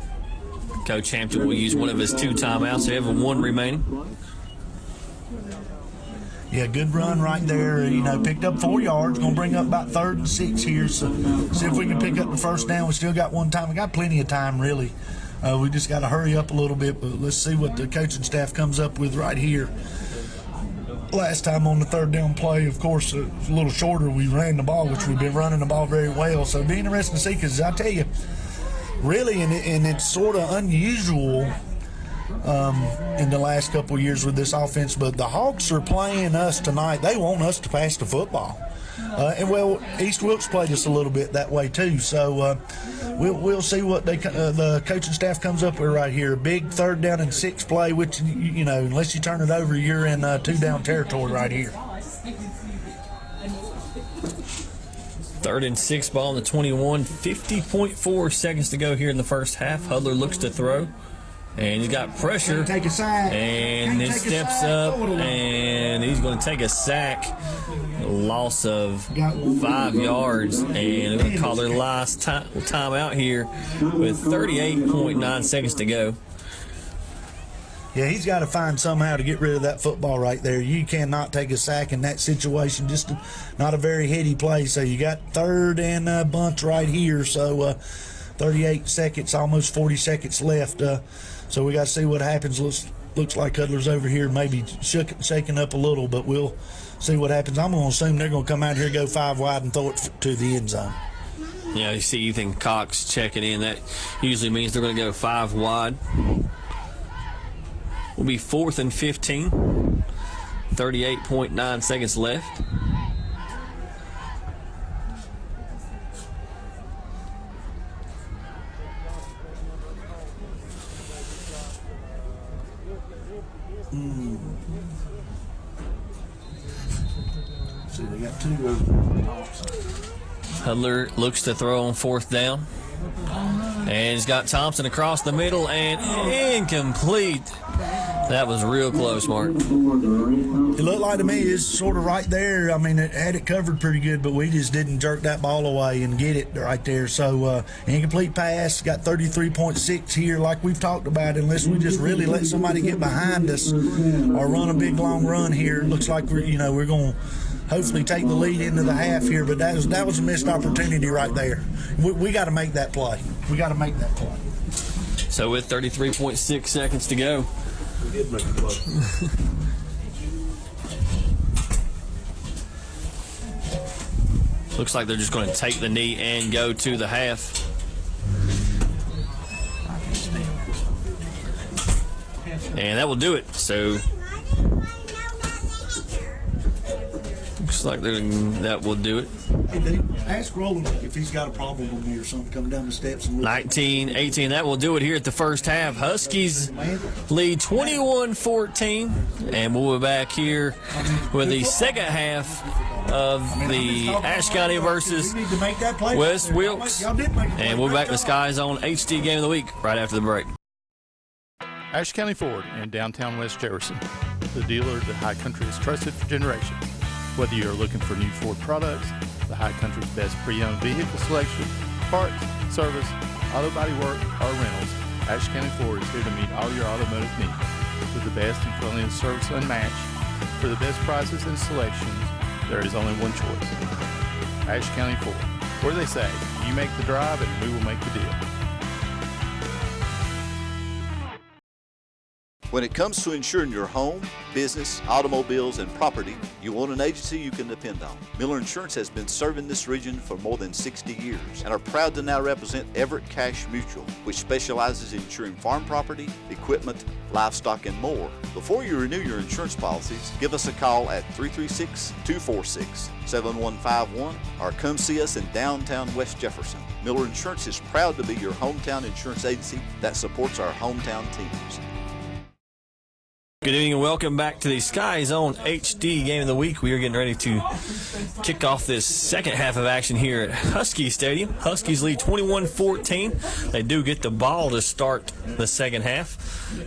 Coach Hampton will use one of his 2 timeouts. They have 1 remaining. Yeah, good run right there. Picked up 4 yards. Going to bring up about 3rd and 6 here. So see if we can pick up the first down. We still got 1 time. We got plenty of time, really. We just got to hurry up a little bit. But let's see what the coaching staff comes up with right here. Last time on the 3rd down play, of course, it was a little shorter. We ran the ball, which we've been running the ball very well. So it'll be interesting to see, because I tell you, really, and it's sort of unusual in the last couple of years with this offense, but the Hawks are playing us tonight. They want us to pass the football. And East Wilkes played us a little bit that way too. So we'll see what the coaching staff comes up with right here. A big 3rd down and 6 play, which, unless you turn it over, you're in 2 down territory right here. 3rd and 6 ball on the 21. 50.4 seconds to go here in the first half. Hudler looks to throw. And he's got pressure. Take a sack. And he steps up, and he's going to take a sack. Loss of 5 yards. And they're going to call their last time out here with 38.9 seconds to go. Yeah, he's got to find somehow to get rid of that football right there. You cannot take a sack in that situation. Just not a very heady play. So you got 3rd and a bunch right here. So 38 seconds, almost 40 seconds left. So we got to see what happens. Looks like Cutler's over here maybe shaking up a little, but we'll see what happens. I'm going to assume they're going to come out here, go 5 wide, and throw it to the end zone. Yeah, you see Ethan Cox checking in. That usually means they're going to go 5 wide. Will be 4th and 15. 38.9 seconds left. See, they got 2 Hudler looks to throw on 4th down. And he's got Thompson across the middle and incomplete. That was real close, Mark. It looked like to me it's sort of right there. I mean, it had it covered pretty good, but we just didn't jerk that ball away and get it right there. So incomplete pass, got 33.6 here like we've talked about. Unless we just really let somebody get behind us or run a big long run here, it looks like we're going to hopefully take the lead into the half here, but that was a missed opportunity right there. We got to make that play. We got to make that play. So with 33.6 seconds to go. We did make the play. Looks like they're just going to take the knee and go to the half. And that will do it. So looks like that will do it. Hey, Dave, ask Roland if he's got a problem with me or something coming down the steps. 19-18. That will do it here at the first half. Huskies lead 21-14. And we'll be back here with the second half of the Ashe County versus West Wilkes. And we'll be back to Sky Zone HD Game of the Week right after the break. Ashe County Ford in downtown West Jefferson, the dealer that High Country has trusted for generations. Whether you're looking for new Ford products, the High Country's best pre-owned vehicle selection, parts, service, auto body work, or rentals, Ashe County Ford is here to meet all your automotive needs. With the best and friendliest service unmatched, for the best prices and selections, there is only one choice. Ashe County Ford, where they say, you make the drive and we will make the deal. When it comes to insuring your home, business, automobiles, and property, you want an agency you can depend on. Miller Insurance has been serving this region for more than 60 years and are proud to now represent Everett Cash Mutual, which specializes in insuring farm property, equipment, livestock, and more. Before you renew your insurance policies, give us a call at 336-246-7151 or come see us in downtown West Jefferson. Miller Insurance is proud to be your hometown insurance agency that supports our hometown teams. Good evening and welcome back to the Sky Zone HD Game of the Week. We are getting ready to kick off this second half of action here at Husky Stadium. Huskies lead 21-14. They do get the ball to start the second half.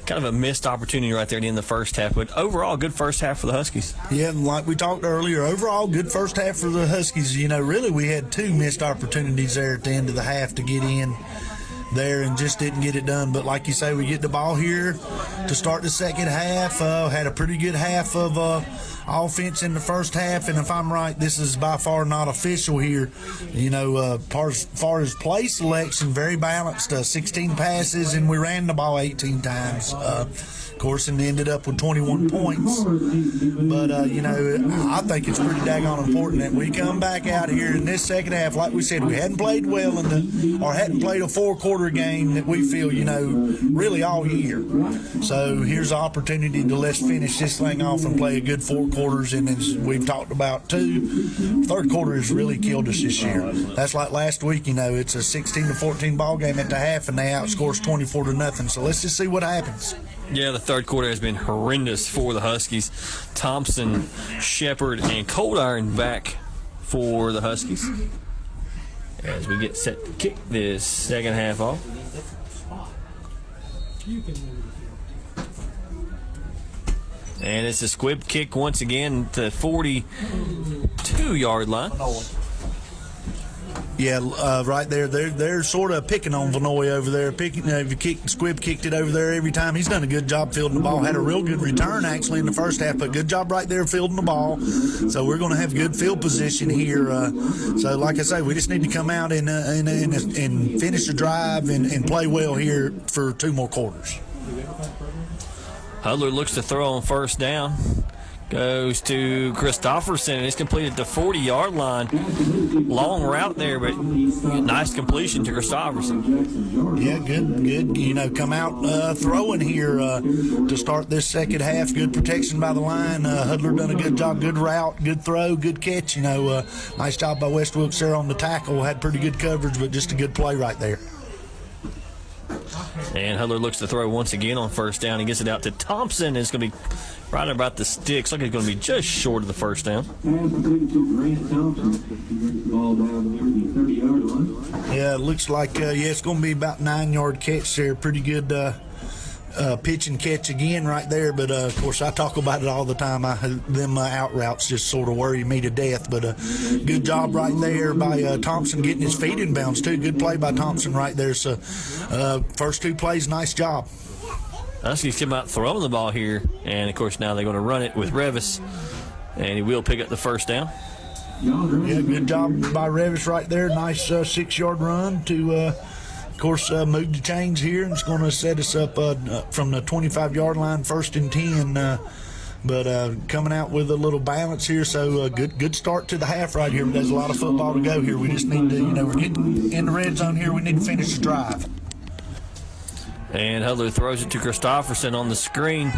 Kind of a missed opportunity right there at the end of the first half, but overall, good first half for the Huskies. Yeah, like we talked earlier, overall, good first half for the Huskies. You know, really, we had 2 missed opportunities there at the end of the half to get in there and just didn't get it done. But like you say, we get the ball here to start the second half. Had a pretty good half of offense in the first half, and if I'm right, this is by far not official here. You know, as far as play selection, very balanced. 16 passes, and we ran the ball 18 times. Of course, and ended up with 21 points. But, you know, I think it's pretty daggone important that we come back out here in this second half. Like we said, we hadn't played well or hadn't played a 4-quarter game that we feel, you know, really all year. So here's the opportunity to let's finish this thing off and play a good 4 quarters. And as we've talked about, too, third quarter has really killed us this year. That's like last week, you know, it's a 16-14 ball game at the half, and they outscore us 24-0. So let's just see what happens. Yeah, the third quarter has been horrendous for the Huskies. Thompson, Shepard, and Cold Iron back for the Huskies as we get set to kick this second half off. You can move it. And it's a squib kick once again to the 42-yard line. Yeah, right there. They're sort of picking on Vanoy over there. Squib kicked it over there every time. He's done a good job fielding the ball. Had a real good return actually in the first half, but good job right there fielding the ball. So we're going to have good field position here. So like I say, we just need to come out and finish the drive and play well here for 2 more quarters. Hudler looks to throw on first down. Goes to Christopherson, and it's completed the 40-yard line. Long route there, but nice completion to Christopherson. Yeah, good. Come out throwing here to start this second half. Good protection by the line. Hudler done a good job. Good route, good throw, good catch. Nice job by West Wilkes there on the tackle. Had pretty good coverage, but just a good play right there. And Hudler looks to throw once again on first down. He gets it out to Thompson. It's going to be right about the sticks. Looks like it's going to be just short of the first down. Yeah, it looks like it's going to be about 9-yard catch there. Pretty good pitch and catch again right there. But, of course, I talk about it all the time. Them out routes just sort of worry me to death. But good job right there by Thompson getting his feet in bounds, too. Good play by Thompson right there. So, first 2 plays, nice job. Huskies come out throwing the ball here. And, of course, now they're going to run it with Revis. And he will pick up the first down. Yeah, good job by Revis right there. Nice 6-yard run to, of course, move the chains here. And it's going to set us up from the 25-yard line, 1st and 10. But coming out with a little balance here. So good start to the half right here. But there's a lot of football to go here. We just need to, we're getting in the red zone here. We need to finish the drive. And Hudler throws it to Christopherson on the screen.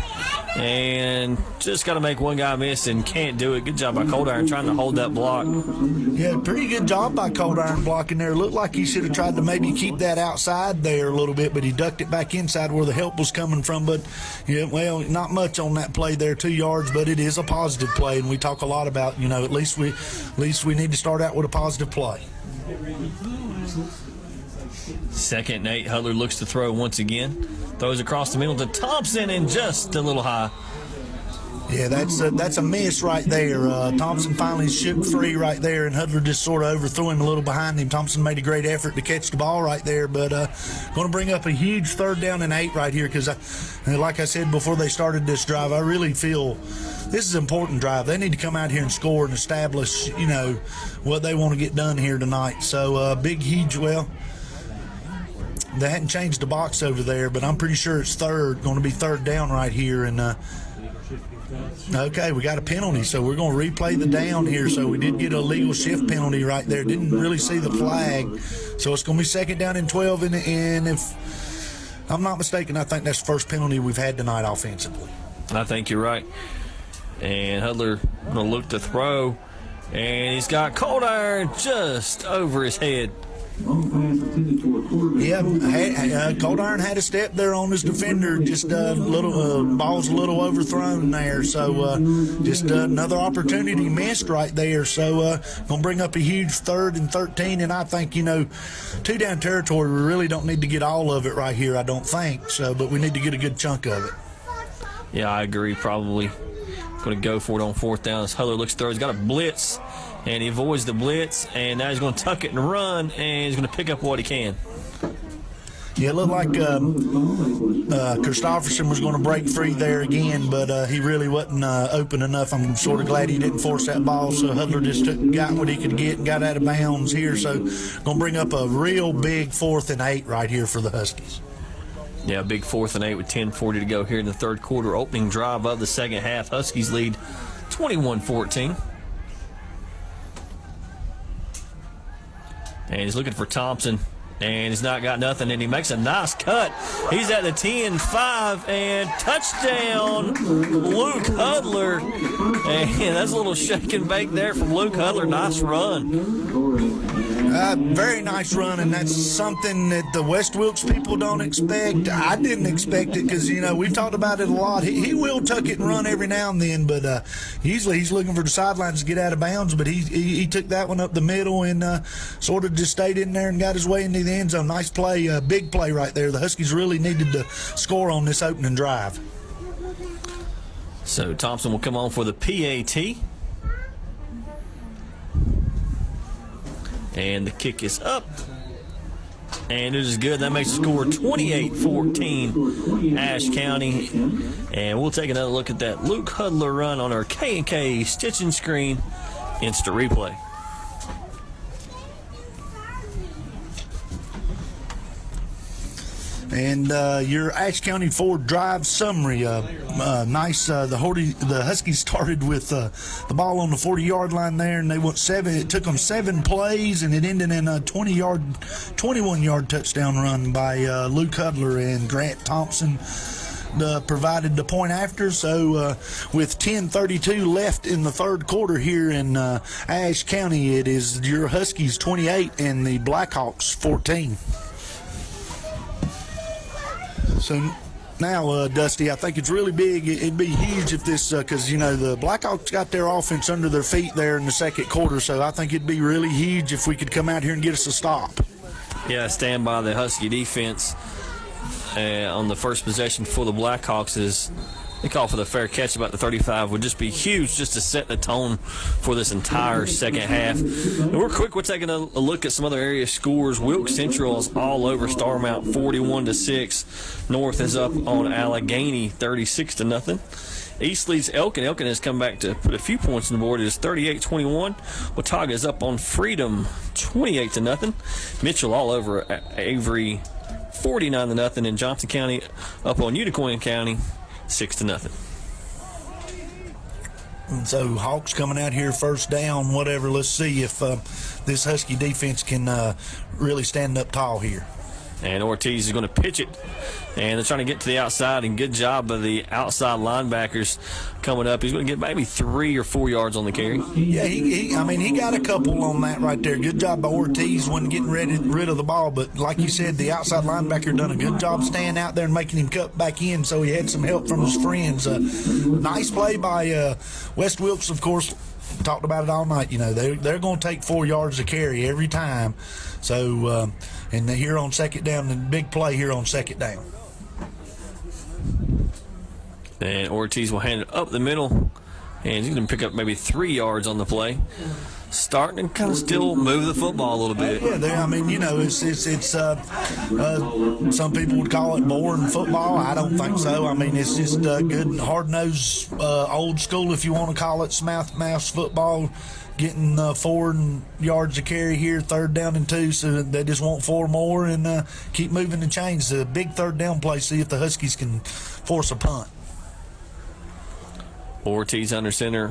And just got to make one guy miss and can't do it. Good job by Cold Iron trying to hold that block. Yeah, pretty good job by Cold Iron blocking there. Looked like he should have tried to maybe keep that outside there a little bit, but he ducked it back inside where the help was coming from. But, not much on that play there, 2 yards, but it is a positive play. And we talk a lot about, at least we need to start out with a positive play. 2nd and 8. Hudler looks to throw once again. Throws across the middle to Thompson and just a little high. Yeah, that's a miss right there. Thompson finally shook free right there, and Hudler just sort of overthrew him a little behind him. Thompson made a great effort to catch the ball right there, but going to bring up a huge 3rd down and 8 right here because, like I said before they started this drive, I really feel this is an important drive. They need to come out here and score and establish, what they want to get done here tonight. So big, huge, they hadn't changed the box over there, but I'm pretty sure it's going to be 3rd down right here. And okay, we got a penalty, so we're going to replay the down here. So we did get a legal shift penalty right there. Didn't really see the flag. So it's going to be 2nd down and 12. And if I'm not mistaken, I think that's the first penalty we've had tonight offensively. I think you're right. And Hudler going to look to throw. And he's got Cold Iron just over his head. Yeah, Cold Iron had a step there on his defender. Just ball's a little overthrown there. So just another opportunity missed right there. So going to bring up a huge 3rd and 13. And I think, 2-down territory, we really don't need to get all of it right here, I don't think. So, but we need to get a good chunk of it. Yeah, I agree, probably. Going to go for it on 4th down as Hudler looks through. He's got a blitz. And he avoids the blitz, and now he's going to tuck it and run, and he's going to pick up what he can. Yeah, it looked like Christopherson was going to break free there again, but he really wasn't open enough. I'm sort of glad he didn't force that ball, so Hudler just got what he could get and got out of bounds here. So going to bring up a real big 4th and 8 right here for the Huskies. Yeah, big 4th and 8 with 10:40 to go here in the 3rd quarter. Opening drive of the 2nd half. Huskies lead 21-14. And he's looking for Thompson, and he's not got nothing, and he makes a nice cut. He's at the 10-5, and touchdown, Luke Hudler. And that's a little shake and bake there from Luke Hudler. Nice run. Very nice run, and that's something that the West Wilkes people don't expect. I didn't expect it because, we've talked about it a lot. He will tuck it and run every now and then, but usually he's looking for the sidelines to get out of bounds, but he took that one up the middle and sort of just stayed in there and got his way into the end zone. Nice play, big play right there. The Huskies really needed to score on this opening drive. So Thompson will come on for the PAT. And the kick is up. And it is good. That makes the score 28-14, Ashe County. And we'll take another look at that Luke Hudler run on our K&K Stitching Screen instant replay. And your Ashe County Ford drive summary, nice. The Huskies started with the ball on the 40-yard line there, and they went 7. It took them 7 plays, and it ended in a 21-yard touchdown run by Luke Hudler, and Grant Thompson provided the point after. So with 10:32 left in the third quarter here in Ashe County, it is your Huskies 28 and the Blackhawks 14. So now, Dusty, I think it's really big. It'd be huge if this, because, the Blackhawks got their offense under their feet there in the second quarter, so I think it'd be really huge if we could come out here and get us a stop. Yeah, stand by the Husky defense on the first possession for the Blackhawks is they call for the fair catch about the 35 would just be huge just to set the tone for this entire second half. And we're taking a look at some other area scores. Wilkes Central is all over Starmount 41-6. North is up on Allegheny 36-0. East leads Elkin. Elkin has come back to put a few points on the board. It is 38-21. Watauga is up on Freedom 28-0. Mitchell all over Avery 49-0. And Johnson County up on Unicoi County 6-0. And so Hawks coming out here first down, whatever. Let's see if this Husky defense can really stand up tall here. And Ortiz is going to pitch it. And they're trying to get to the outside, and good job by the outside linebackers coming up. He's going to get maybe 3 or 4 yards on the carry. Yeah, he got a couple on that right there. Good job by Ortiz when getting rid of the ball. But like you said, the outside linebacker done a good job staying out there and making him cut back in, so he had some help from his friends. Nice play by West Wilkes, of course. Talked about it all night. They're going to take 4 yards to carry every time. So, and here on second down, the big play here on second down. And Ortiz will hand it up the middle, and he's going to pick up maybe 3 yards on the play. Starting to kind of still move the football a little bit. Yeah, it's some people would call it boring football. I don't think so. I mean, it's just good, hard-nosed, old school, if you want to call it, mouse football. Getting 4 yards to carry here, 3rd down and 2, so they just want 4 more and keep moving the chains. A big 3rd down play, see if the Huskies can force a punt. Ortiz under center,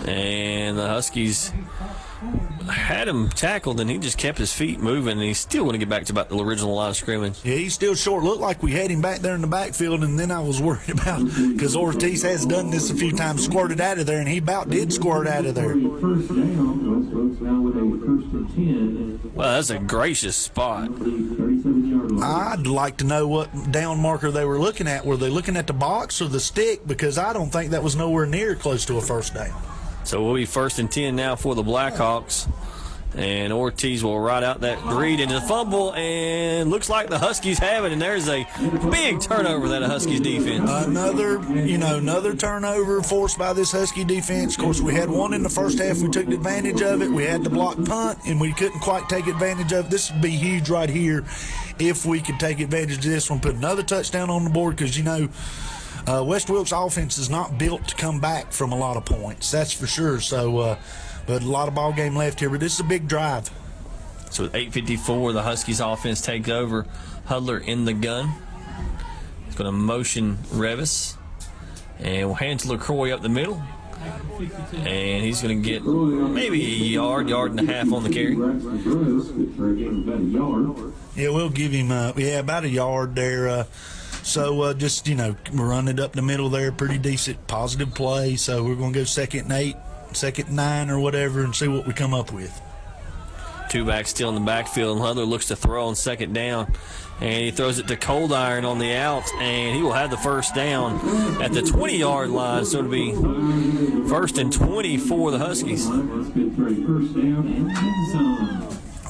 and the Huskies had him tackled, and he just kept his feet moving, and he's still going to get back to about the original line of scrimmage. Yeah, he's still short. Looked like we had him back there in the backfield, and then I was worried about, because Ortiz has done this a few times, squirted out of there, and he about did squirt out of there. First down, West Wilkes now with a 1st and 10. Well, that's a gracious spot. I'd like to know what down marker they were looking at. Were they looking at the box or the stick? Because I don't think that was nowhere near close to a first down. So we'll be 1st and 10 now for the Blackhawks. And Ortiz will ride out that read into the fumble, and looks like the Huskies have it, and there's a big turnover that a Huskies defense. Another turnover forced by this Husky defense. Of course, we had one in the first half. We took advantage of it. We had the block punt, and we couldn't quite take advantage of it. This would be huge right here if we could take advantage of this one, put another touchdown on the board, because, West Wilkes' offense is not built to come back from a lot of points. That's for sure. So, but a lot of ball game left here. But this is a big drive. So with 8:54, the Huskies offense takes over. Hudler in the gun. He's going to motion Revis. And we'll hand to LaCroix up the middle. And he's going to get maybe a yard and a half on the carry. Yeah, we'll give him about a yard there. So just, run it up the middle there. Pretty decent, positive play. So we're going to go 2nd and 8, 2nd and 9 or whatever, and see what we come up with. Two backs still in the backfield, and Hudler looks to throw on second down. And he throws it to Cold Iron on the out, and he will have the first down at the 20-yard line. So it'll be 1st and 20 for the Huskies.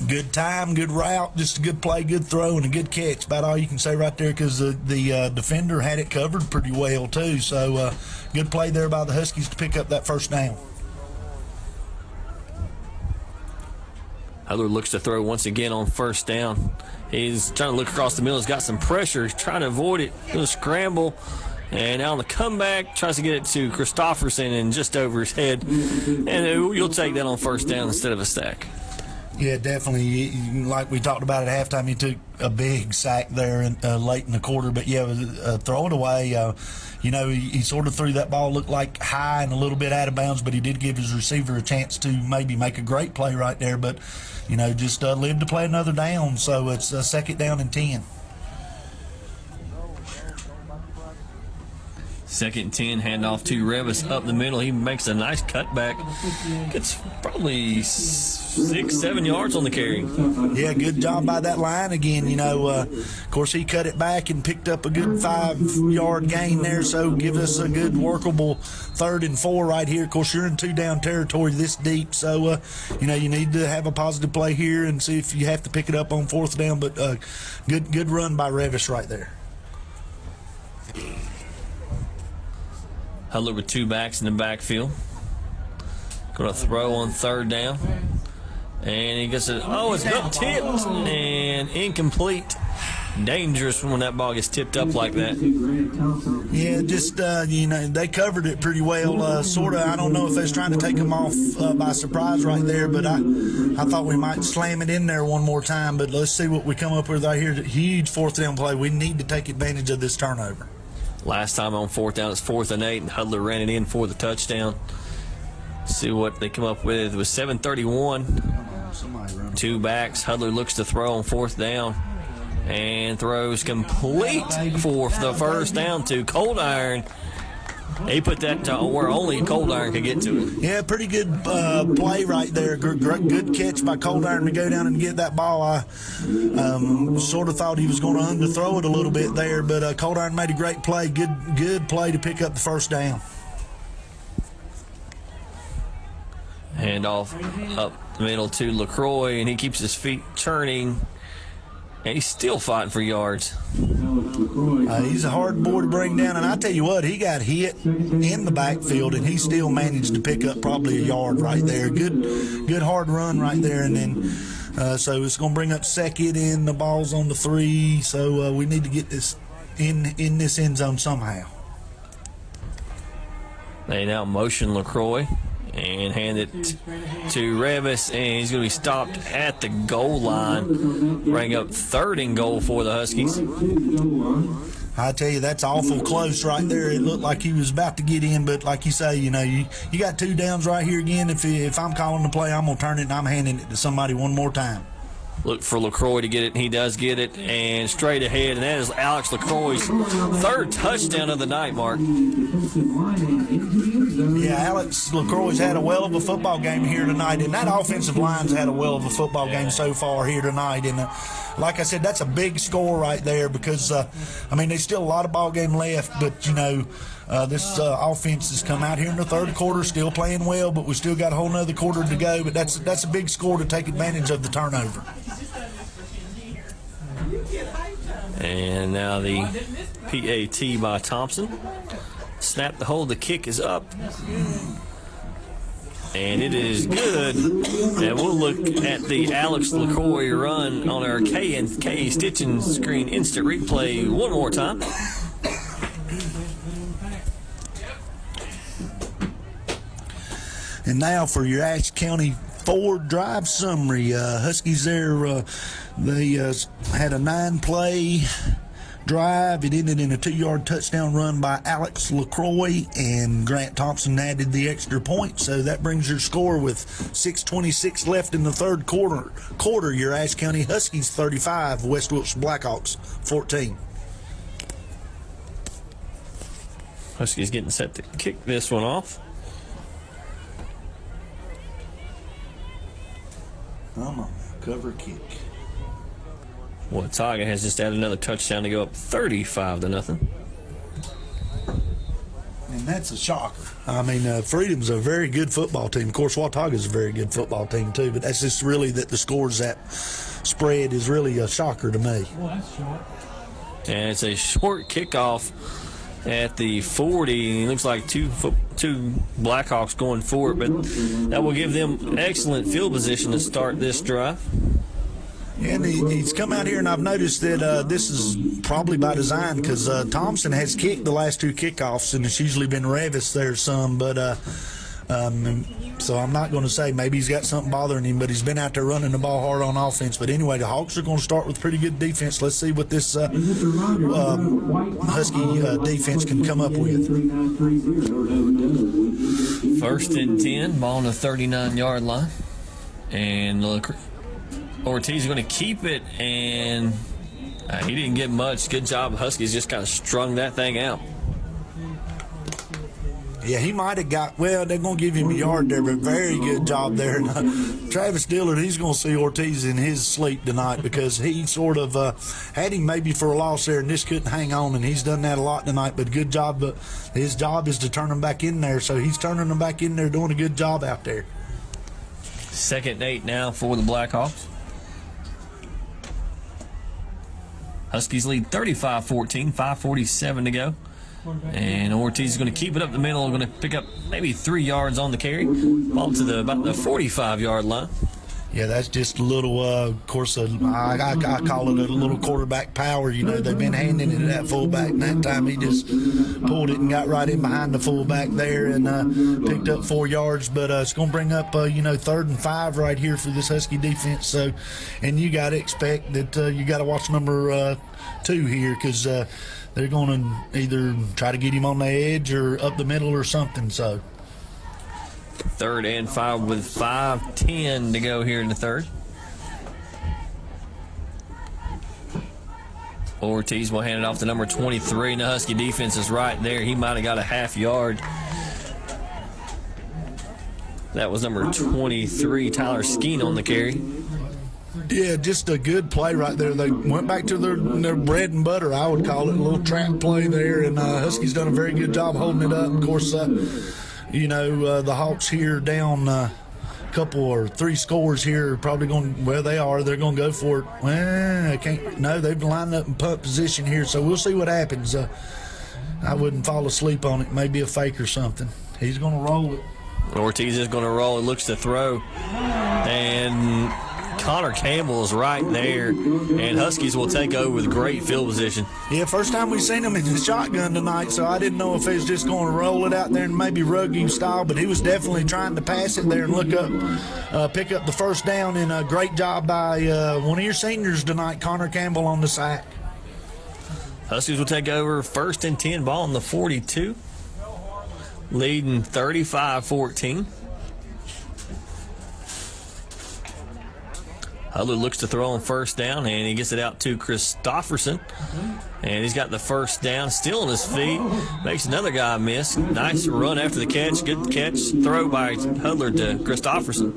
Good time, good route, just a good play, good throw, and a good catch. About all you can say right there, because the defender had it covered pretty well too. So good play there by the Huskies to pick up that first down. Hudler looks to throw once again on first down. He's trying to look across the middle. He's got some pressure. He's trying to avoid it. He'll scramble. And now on the comeback, tries to get it to Christofferson and just over his head. And you'll take that on first down instead of a sack. Yeah, definitely. Like we talked about at halftime, he took a big sack there late in the quarter. But, yeah, throw it away. He sort of threw that ball, looked like high and a little bit out of bounds, but he did give his receiver a chance to maybe make a great play right there. But, just lived to play another down. So it's 2nd down and 10. 2nd and 10, handoff to Revis up the middle. He makes a nice cutback. Gets probably 6-7 yards on the carry. Yeah, good job by that line again. Of course, he cut it back and picked up a good 5-yard gain there. So give us a good workable 3rd and 4 right here. Of course, you're in 2-down territory this deep. So, you need to have a positive play here and see if you have to pick it up on 4th down. But good run by Revis right there. Hudler with two backs in the backfield. Going to throw on 3rd down. And he gets it. Oh, it's not tipped and incomplete. Dangerous when that ball gets tipped up like that. Yeah, just, they covered it pretty well. Sort of, I don't know if they was trying to take him off by surprise right there, but I thought we might slam it in there one more time. But let's see what we come up with right here. Huge 4th down play. We need to take advantage of this turnover. Last time on 4th down, it's 4th and 8, and Hudler ran it in for the touchdown. See what they come up with. It was 7:31. Two backs. Hudler looks to throw on 4th down and throws complete for the first down to Cold Iron. He put that to where only Cold Iron could get to it. Yeah, pretty good play right there. Good catch by Cold Iron to go down and get that ball. I sort of thought he was going to underthrow it a little bit there, but Cold Iron made a great play. Good play to pick up the first down. Hand off up the middle to LaCroix, and he keeps his feet churning. And he's still fighting for yards. He's a hard boy to bring down. And I tell you what, he got hit in the backfield, and he still managed to pick up probably a yard right there. Good hard run right there. And then so it's going to bring up 2nd, and the ball's on the 3. So we need to get this in this end zone somehow. They now motion LaCroix and hand it to Revis, and he's going to be stopped at the goal line. Bring up 3rd and goal for the Huskies. I tell you, that's awful close right there. It looked like he was about to get in, but like you say, you got 2 downs right here again. If I'm calling the play, I'm going to turn it and I'm handing it to somebody one more time. Look for LaCroix to get it, and he does get it, and straight ahead, and that is Alex LaCroix's 3rd touchdown of the night, Mark. Yeah, Alex LaCroix's had a well of a football game here tonight, and that offensive line's had a well of a football game so far here tonight. And like I said, that's a big score right there because, there's still a lot of ball game left, but, this offense has come out here in the 3rd quarter, still playing well, but we still got a whole nother quarter to go. But that's a big score to take advantage of the turnover. And now the PAT by Thompson. Snap the hold, the kick is up. And it is good. And we'll look at the Alex LaCroix run on our K&K Stitching Screen Instant Replay one more time. And now for your Ashe County Ford drive summary. Huskies there, they had a 9-play drive. It ended in a 2-yard touchdown run by Alex LaCroix, and Grant Thompson added the extra point. So that brings your score with 6:26 left in the 3rd quarter. Your Ashe County Huskies 35, West Wilkes Blackhawks 14. Huskies getting set to kick this one off. Cover kick. Watauga has just added another touchdown to go up 35-0. And that's a shocker. I mean, Freedom's a very good football team. Of course, Watauga's a very good football team, too. But that's just really that the scores that spread is really a shocker to me. Well, that's short. And it's a short kickoff at the 40. It looks like two Blackhawks going for it, but that will give them excellent field position to start this drive. And he's come out here, and I've noticed that this is probably by design because Thompson has kicked the last two kickoffs, and it's usually been Revis there some. But so I'm not going to say maybe he's got something bothering him, but he's been out there running the ball hard on offense. But anyway, the Hawks are going to start with pretty good defense. Let's see what this Husky defense can come up with. 1st and 10, ball on the 39-yard line. And look, Ortiz is going to keep it, and he didn't get much. Good job. Huskies just kind of strung that thing out. Yeah, he might have got, well, they're going to give him a yard there, but very good job there. And, Travis Dillard, he's going to see Ortiz in his sleep tonight because he sort of had him maybe for a loss there and just couldn't hang on, and he's done that a lot tonight, but good job. But his job is to turn them back in there, so he's turning them back in there, doing a good job out there. 2nd and 8 now for the Blackhawks. Huskies lead 35-14, 5:47 to go. And Ortiz is going to keep it up the middle, going to pick up maybe 3 yards on the carry. Ball to about the 45-yard line. Yeah, that's just a little, of course, I call it a little quarterback power. You know, they've been handing it to that fullback, and that time he just pulled it and got right in behind the fullback there and picked up 4 yards. But it's going to bring up, 3rd and 5 right here for this Husky defense. So, and you got to expect that you got to watch number 2 here because they're going to either try to get him on the edge or up the middle or something. So. 3rd and 5 with 5:10 to go here in the third. Ortiz will hand it off to number 23, and the Husky defense is right there. He might have got a half yard. That was number 23, Tyler Skeen, on the carry. Yeah, just a good play right there. They went back to their bread and butter, I would call it, a little trap play there, and Husky's done a very good job holding it up. Of course, the Hawks here down a couple or 3 scores here are probably going, well, they're going to go for it. Well, they've lined up in punt position here, so we'll see what happens. I wouldn't fall asleep on it. Maybe a fake or something. He's going to roll it. Ortiz is going to roll. It looks to throw. And Connor Campbell is right there, and Huskies will take over with great field position. Yeah, first time we've seen him in the shotgun tonight, so I didn't know if he was just going to roll it out there and maybe rugby style, but he was definitely trying to pass it there and pick up the first down, and a great job by one of your seniors tonight, Connor Campbell, on the sack. Huskies will take over 1st and 10, ball on the 42, leading 35-14. Hudler looks to throw on 1st down, and he gets it out to Christofferson. And he's got the 1st down, still on his feet. Makes another guy miss. Nice run after the catch. Good catch. Throw by Hudler to Christofferson.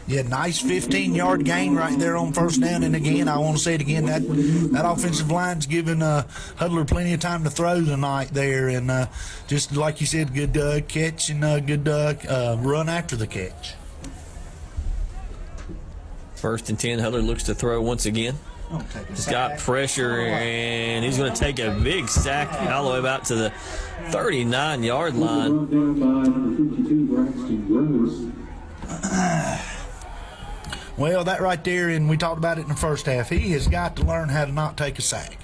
Yeah, nice 15-yard gain right there on 1st down. And again, I want to say it again, that offensive line's giving Hudler plenty of time to throw tonight there. And just like you said, good catch and good run after the catch. 1st and 10, Hudler looks to throw once again. He's got pressure, and he's going to take a big sack all the way about to the 39-yard line. Well, that right there, and we talked about it in the first half, he has got to learn how to not take a sack.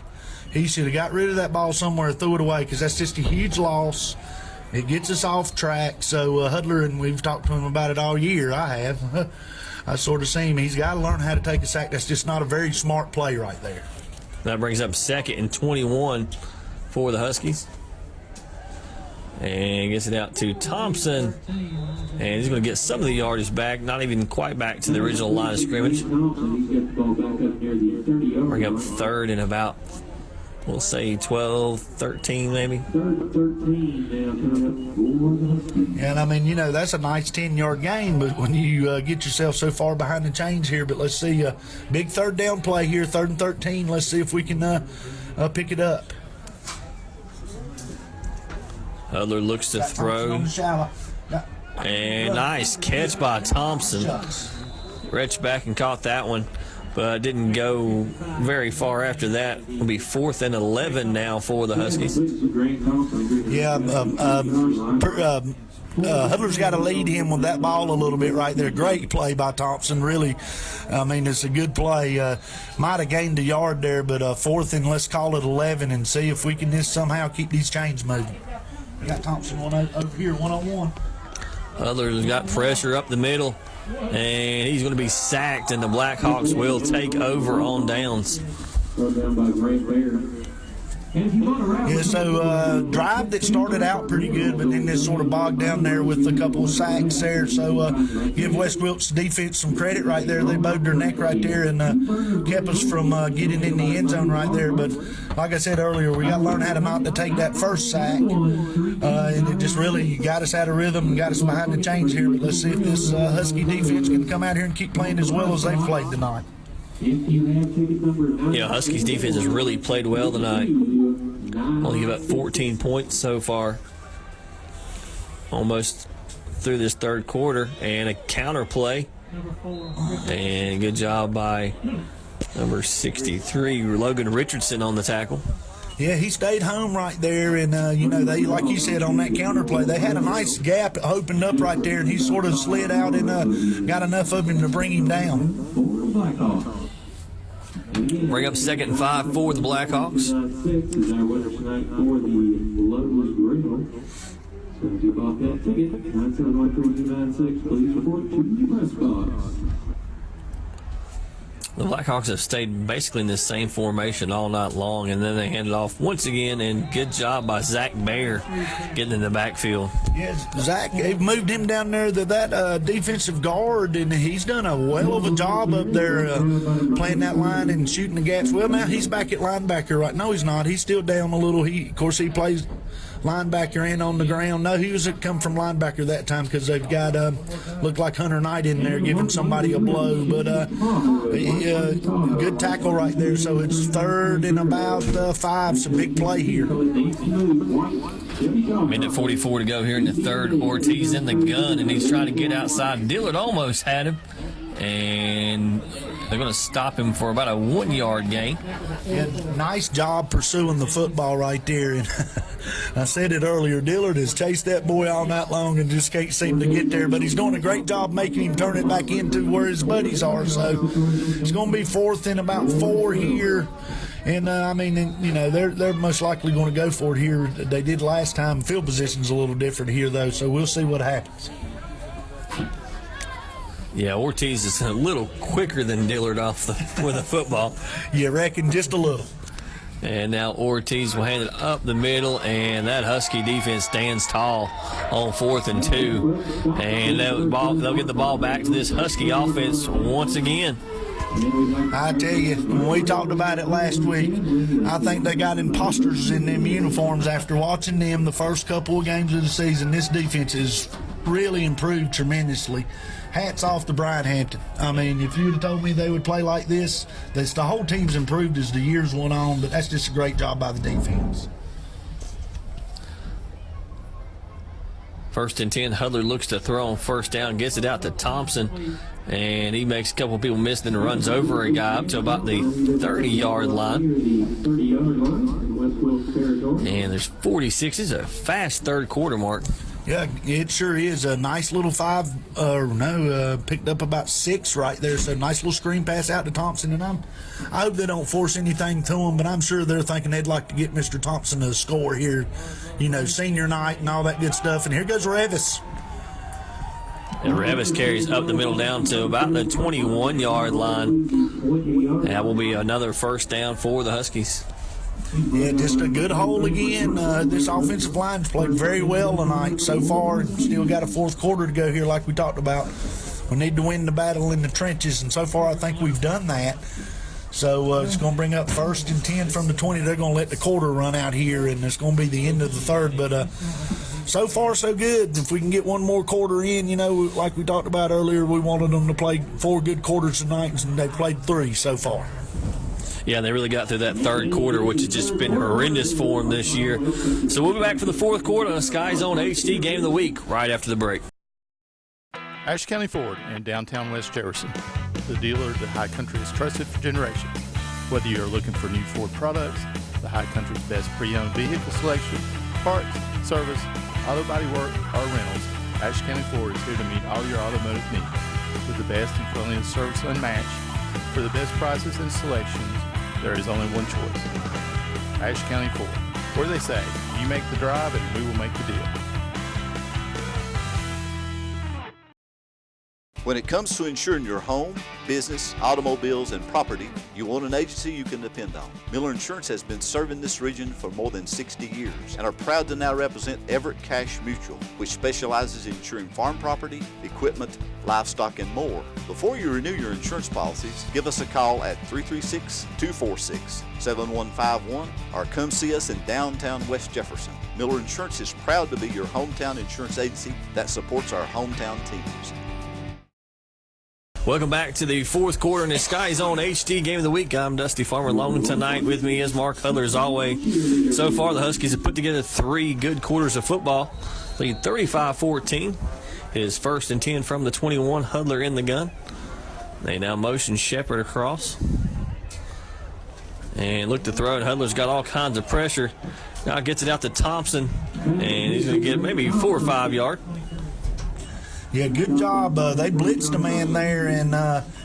He should have got rid of that ball somewhere, threw it away, because that's just a huge loss. It gets us off track. So Hudler, and we've talked to him about it all year, I have. I sort of see him. He's got to learn how to take a sack. That's just not a very smart play right there. That brings up 2nd and 21 for the Huskies. And gets it out to Thompson. And he's going to get some of the yardage back, not even quite back to the original line of scrimmage. Bring up 3rd and about we'll say 12, 13 maybe. Third 13 now coming up for the Huskies. And I mean, you know, that's a nice 10-yard gain, but when you get yourself so far behind the chains here, but let's see a big third down play here, 3rd and 13. Let's see if we can pick it up. Hudler looks to throw. And nice catch by Thompson. Reached back and caught that one, but didn't go very far after that. It'll be 4th and 11 now for the Huskies. Yeah, Hudler's got to lead him with that ball a little bit right there. Great play by Thompson, really. I mean, it's a good play. Might have gained a yard there, but 4th and let's call it 11 and see if we can just somehow keep these chains moving. We got Thompson over here, one-on-one. Hudler's got pressure up the middle, and he's going to be sacked, and the Blackhawks will take over on downs. Thrown down by Great Bear. Yeah, so drive that started out pretty good, but then this sort of bogged down there with a couple of sacks there. So give West Wilkes defense some credit right there. They bowed their neck right there and kept us from getting in the end zone right there. But like I said earlier, we got to learn how to not to take that first sack, and it just really got us out of rhythm and got us behind the chains here. But let's see if this Husky defense can come out here and keep playing as well as they've played tonight. Yeah, Huskies defense has really played well tonight. Only give up 14 points so far, almost through this third quarter, and a counter play. And good job by number 63, Logan Richardson, on the tackle. Yeah, he stayed home right there, and you know, they, like you said, on that counter play, they had a nice gap that opened up right there, and he sort of slid out and got enough of him to bring him down. Bring up 2nd and 5 for the Blackhawks. Is our winner tonight for the Lowe's Grill. So if you bought that ticket, 971-3296, please report to the press box. The Blackhawks have stayed basically in this same formation all night long, and then they hand it off once again, and good job by Zach Baer getting in the backfield. Yes, Zach, they've moved him down there to that defensive guard, and he's done a well of a job up there playing that line and shooting the gaps. Well, now he's back at linebacker, right? No, he's not. He's still down a little. Of course, he plays linebacker and on the ground. No, he was come from linebacker that time because they've got looked like Hunter Knight in there giving somebody a blow. But good tackle right there. So it's 3rd and about 5. It's a big play here. Minute 44 to go here in the third. Ortiz in the gun, and he's trying to get outside. Dillard almost had him, and they're going to stop him for about a 1-yard gain. Yeah, nice job pursuing the football right there. And I said it earlier, Dillard has chased that boy all night long and just can't seem to get there. But he's doing a great job making him turn it back into where his buddies are. So it's going to be 4th and about 4 here. And, I mean, you know, they're most likely going to go for it here. They did last time. Field position's a little different here, though, so we'll see what happens. Yeah, Ortiz is a little quicker than Dillard with a football. You reckon? Just a little. And now Ortiz will hand it up the middle, and that Husky defense stands tall on 4th and 2. And they'll get the ball back to this Husky offense once again. I tell you, when we talked about it last week, I think they got imposters in them uniforms after watching them the first couple of games of the season. This defense has really improved tremendously. Hats off to Brian Hampton. I mean, if you'd have told me they would play like this, the whole team's improved as the years went on, but that's just a great job by the defense. 1st and 10, Hudler looks to throw on 1st down, gets it out to Thompson, and he makes a couple of people miss, then runs over a guy up to about the 30-yard line. And there's 46. It's a fast third quarter, Mark. Yeah, it sure is. A nice little picked up about 6 right there. So nice little screen pass out to Thompson. And I hope they don't force anything to him, but I'm sure they're thinking they'd like to get Mr. Thompson a score here. You know, senior night and all that good stuff. And here goes Revis. And Revis carries up the middle down to about the 21-yard line. That will be another 1st down for the Huskies. Yeah, just a good hole again. This offensive line's played very well tonight so far. Still got a 4th quarter to go here like we talked about. We need to win the battle in the trenches, and so far I think we've done that. So it's going to bring up 1st and 10 from the 20. They're going to let the quarter run out here, and it's going to be the end of the third. But so far, so good. If we can get one more quarter in, like we talked about earlier, we wanted them to play 4 good quarters tonight, and they played 3 so far. Yeah, they really got through that third quarter, which has just been horrendous for them this year. So we'll be back for the fourth quarter on the Sky Zone HD Game of the Week right after the break. Ashe County Ford in downtown West Jefferson, the dealer the High Country has trusted for generations. Whether you are looking for new Ford products, the High Country's best pre-owned vehicle selection, parts, service, auto body work, or rentals, Ashe County Ford is here to meet all your automotive needs. With the best and friendliest service unmatched, for the best prices and selections, there is only one choice. Ashe County Ford, where they say, you make the drive and we will make the deal. When it comes to insuring your home, business, automobiles, and property, you want an agency you can depend on. Miller Insurance has been serving this region for more than 60 years and are proud to now represent Everett Cash Mutual, which specializes in insuring farm property, equipment, livestock, and more. Before you renew your insurance policies, give us a call at 336-246-7151 or come see us in downtown West Jefferson. Miller Insurance is proud to be your hometown insurance agency that supports our hometown teams. Welcome back to the fourth quarter in the Sky Zone HD Game of the Week. I'm Dusty Farmer along tonight. With me is Mark Hudler as always. So far, the Huskies have put together 3 good quarters of football. Lead 35-14. It is 1st and 10 from the 21. Hudler in the gun. They now motion Shepard across. And look to throw it. Hudler's got all kinds of pressure. Now gets it out to Thompson. And he's going to get maybe 4 or 5 yards. Yeah, good job. They blitzed a man there, and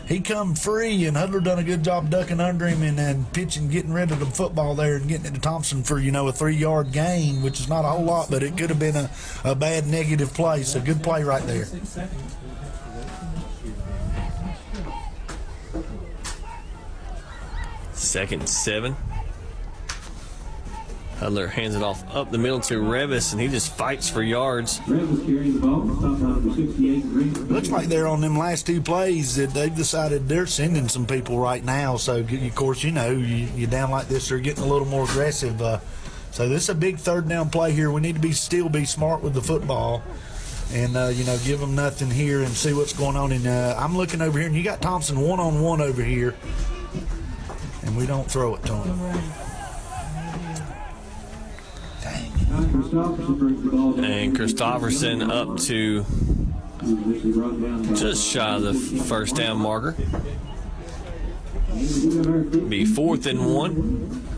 he come free, and Hudler done a good job ducking under him and then pitching, getting rid of the football there and getting it to Thompson for, a 3-yard gain, which is not a whole lot, but it could have been a bad negative play. So good play right there. Second and 7. Hudler hands it off up the middle to Revis, and he just fights for yards. Revis carrying the ball, stop number 68. Looks like they're on them last 2 plays that they've decided they're sending some people right now. So, of course, you down like this, they're getting a little more aggressive. So this is a big 3rd down play here. We need to still be smart with the football and, give them nothing here and see what's going on. And I'm looking over here, and you got Thompson one-on-one over here, and we don't throw it to him. And Christopherson up to just shy of the 1st down marker. Be 4th and 1.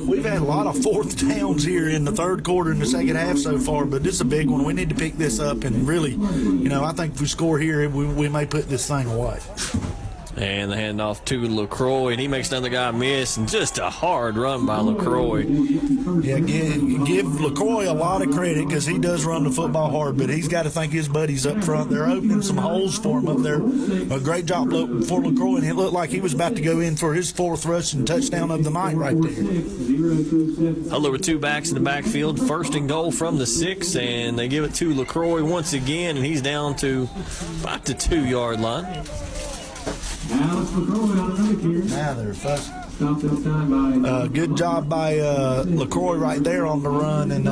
We've had a lot of 4th downs here in the 3rd quarter and the 2nd half so far, but this is a big one. We need to pick this up and really, I think if we score here, we may put this thing away. And the handoff to LaCroix, and he makes another guy miss, and just a hard run by LaCroix. Yeah, give LaCroix a lot of credit because he does run the football hard, but he's got to thank his buddies up front. They're opening some holes for him up there. A great job for LaCroix, and it looked like he was about to go in for his 4th rushing touchdown of the night right there. Hudler with 2 backs in the backfield, 1st and goal from the 6, and they give it to LaCroix once again, and he's down to about the 2-yard line. Now they're fussing. Good job by LaCroix right there on the run, and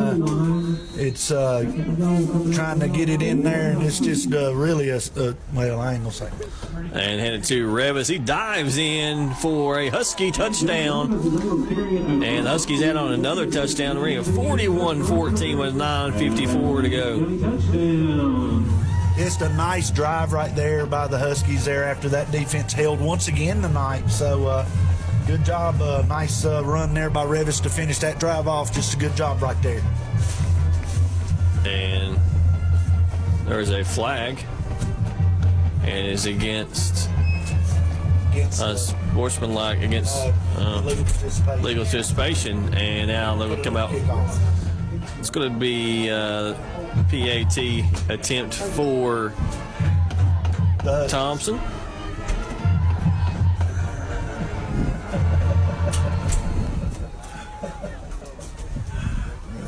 it's trying to get it in there, and it's just really I ain't gonna say. And headed to Revis. He dives in for a Husky touchdown, and the Huskies add on another touchdown. Ring of 41-14 with 9:54 to go. Just a nice drive right there by the Huskies there after that defense held once again tonight. So good job. Nice run there by Revis to finish that drive off. Just a good job right there. And there's a flag. And it's against sportsmanlike, against legal participation. And now they'll come out. It's going to be PAT attempt for Thompson.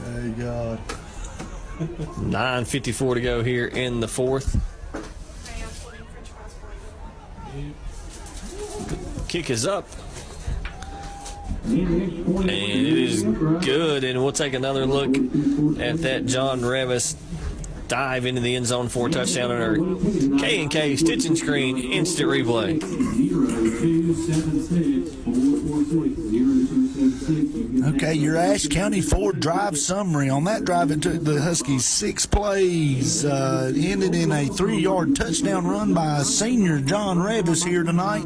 There you go. 9:54 to go here in the 4th. kick is up. And it is good. And we'll take another look at that John Revis dive into the end zone for a touchdown on our K&K Stitch and Screen instant replay. Okay, your Ashe County Ford drive summary. On that drive, it took the Huskies 6 plays, ended in a 3-yard touchdown run by senior John Revis here tonight.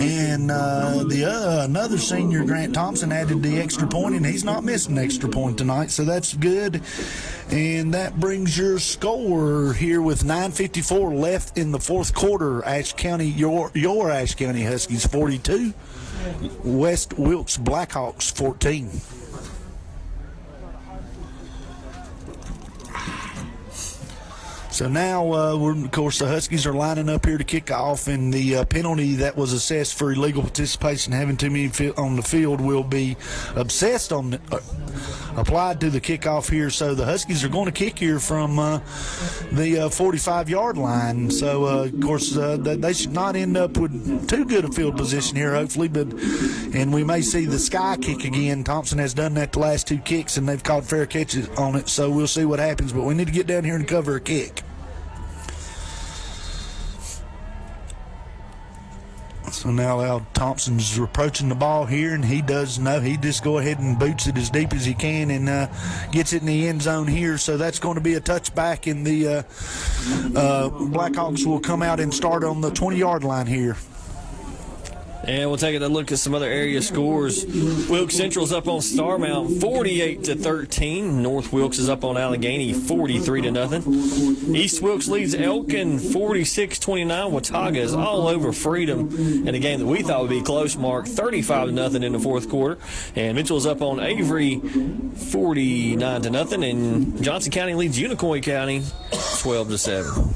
And another senior, Grant Thompson, added the extra point, and he's not missing an extra point tonight, so that's good. And that brings your score here with 9:54 left in the fourth quarter. Ashe County, your Ashe County Huskies 42, West Wilkes Blackhawks 14. So now, of course, the Huskies are lining up here to kick off, and the penalty that was assessed for illegal participation, having too many on the field, will be applied to the kickoff here. So the Huskies are going to kick here from the 45-yard line. So, of course, they should not end up with too good a field position here, hopefully. And we may see the sky kick again. Thompson has done that the last 2 kicks, and they've caught fair catches on it. So we'll see what happens. But we need to get down here and cover a kick. So now Al Thompson's approaching the ball here, and he does know. He just go ahead and boots it as deep as he can and gets it in the end zone here. So that's going to be a touchback, and the Blackhawks will come out and start on the 20-yard line here. And we'll take a look at some other area scores. Wilkes Central's up on Starmount 48-13. North Wilkes is up on Allegheny 43-0. East Wilkes leads Elkin 46-29. Watauga is all over Freedom in a game that we thought would be close, Mark, 35-0 in the fourth quarter. And Mitchell's up on Avery 49-0. And Johnson County leads Unicoi County 12-7.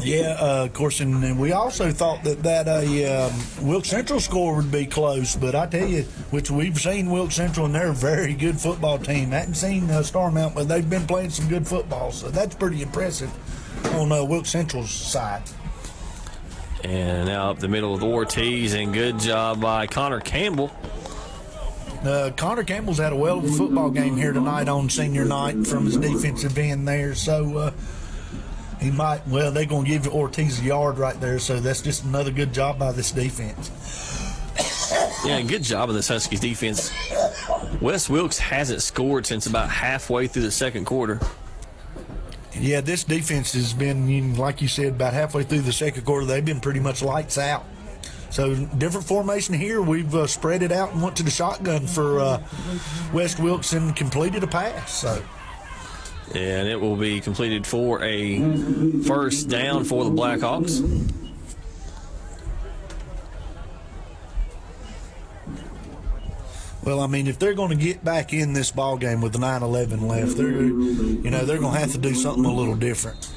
Yeah, of course, and we also thought that Wilkes Central score would be close, but I tell you, which we've seen Wilkes Central, and they're a very good football team. I haven't seen Starmount, but they've been playing some good football, so that's pretty impressive on Wilkes Central's side. And now up the middle with Ortiz, and good job by Connor Campbell. Connor Campbell's had a well of a football game here tonight on senior night from his defensive end there, so he might, well, they're going to give Ortiz a yard right there, so that's just another good job by this defense. Yeah, good job of this Huskies defense. West Wilkes hasn't scored since about halfway through the second quarter. Yeah, this defense has been, like you said, about halfway through the second quarter, they've been pretty much lights out. So different formation here. We've spread it out and went to the shotgun for West Wilkes and completed a pass. So. And it will be completed for a first down for the Blackhawks. Well, I mean, if they're going to get back in this ball game with the 9:11 left, they're going to have to do something a little different.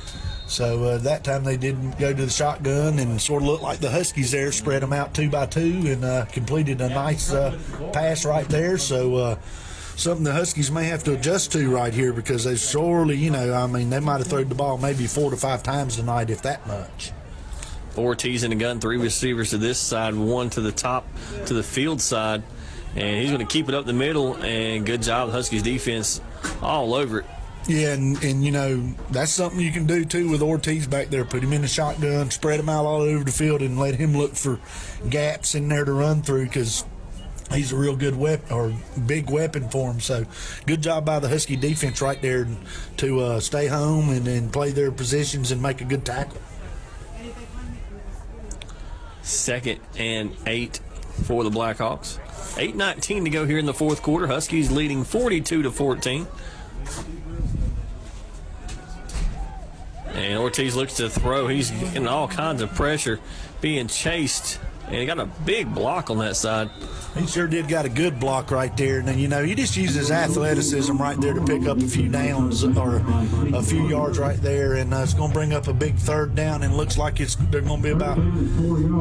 So that time they didn't go to the shotgun and sort of looked like the Huskies there, spread them out 2 by 2 and completed a nice pass right there. So something the Huskies may have to adjust to right here, because they sorely, they might have thrown the ball maybe 4 to 5 times tonight, if that much. Ortiz in the gun, 3 receivers to this side, 1 to the top, to the field side. And he's going to keep it up the middle, and good job of the Huskies defense all over it. Yeah, and that's something you can do, too, with Ortiz back there. Put him in the shotgun, spread him out all over the field, and let him look for gaps in there to run through, because he's a real good weapon, or big weapon for him. So good job by the Husky defense right there to stay home and play their positions and make a good tackle. 2nd and 8 for the Blackhawks. 8:19 to go here in the fourth quarter. Huskies leading 42-14. And Ortiz looks to throw. He's getting all kinds of pressure, being chased. And he got a big block on that side. He sure did got a good block right there. And, he just used his athleticism right there to pick up a few downs or a few yards right there. And it's going to bring up a big third down. And looks like they're going to be about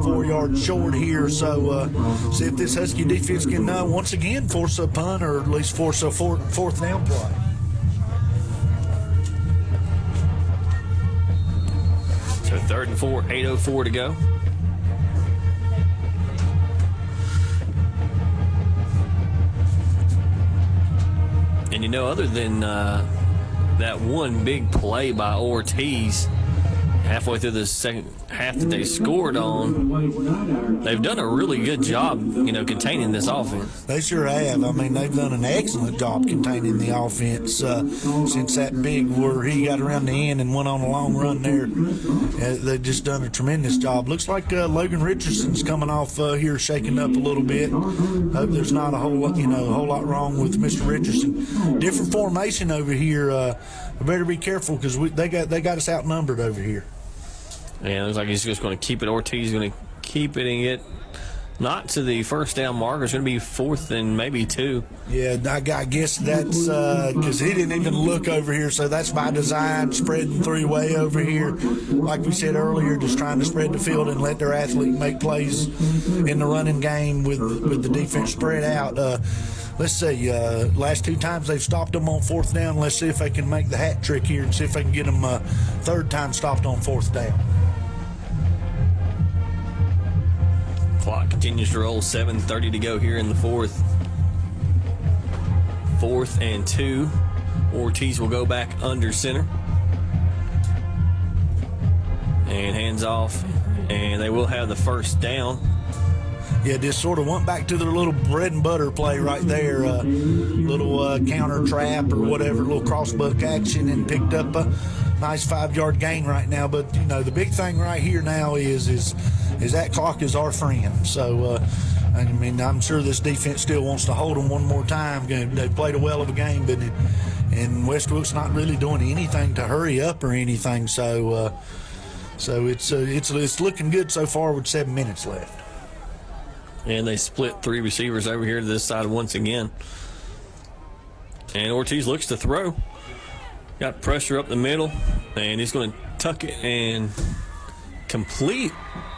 4 yards short here. So see if this Husky defense can once again force a punt, or at least force a fourth down play. So 3rd and 4, 8:04 to go. And, other than that one big play by Ortiz halfway through the second half that they scored on, they've done a really good job, containing this offense. They sure have. I mean, they've done an excellent job containing the offense since that big where he got around the end and went on a long run there. They've just done a tremendous job. Looks like Logan Richardson's coming off here, shaking up a little bit. Hope there's not a whole lot wrong with Mr. Richardson. Different formation over here. Better be careful because they got us outnumbered over here. Yeah, it looks like he's just going to keep it. Ortiz is going to keep it and get not to the first down marker. It's going to be 4th and maybe 2. Yeah, I guess that's because he didn't even look over here, so that's by design, spreading three-way over here. Like we said earlier, just trying to spread the field and let their athlete make plays in the running game with the defense spread out. Let's see, last 2 times they've stopped them on 4th down. Let's see if they can make the hat trick here and see if they can get them 3rd time stopped on 4th down. Clock continues to roll, 7:30 to go here in the 4th. 4th and 2. Ortiz will go back under center. And hands off, and they will have the first down. Yeah, just sort of went back to their little bread and butter play right there. Little counter trap or whatever, little crossbuck action, and picked up a nice 5-yard gain right now. But, the big thing right here now is that clock is our friend. So, I'm sure this defense still wants to hold them one more time. They've played a well of a game, but and West Wilkes not really doing anything to hurry up or anything. So it's looking good so far with 7 minutes left. And they split 3 receivers over here to this side once again. And Ortiz looks to throw. Got pressure up the middle, and he's going to tuck it and complete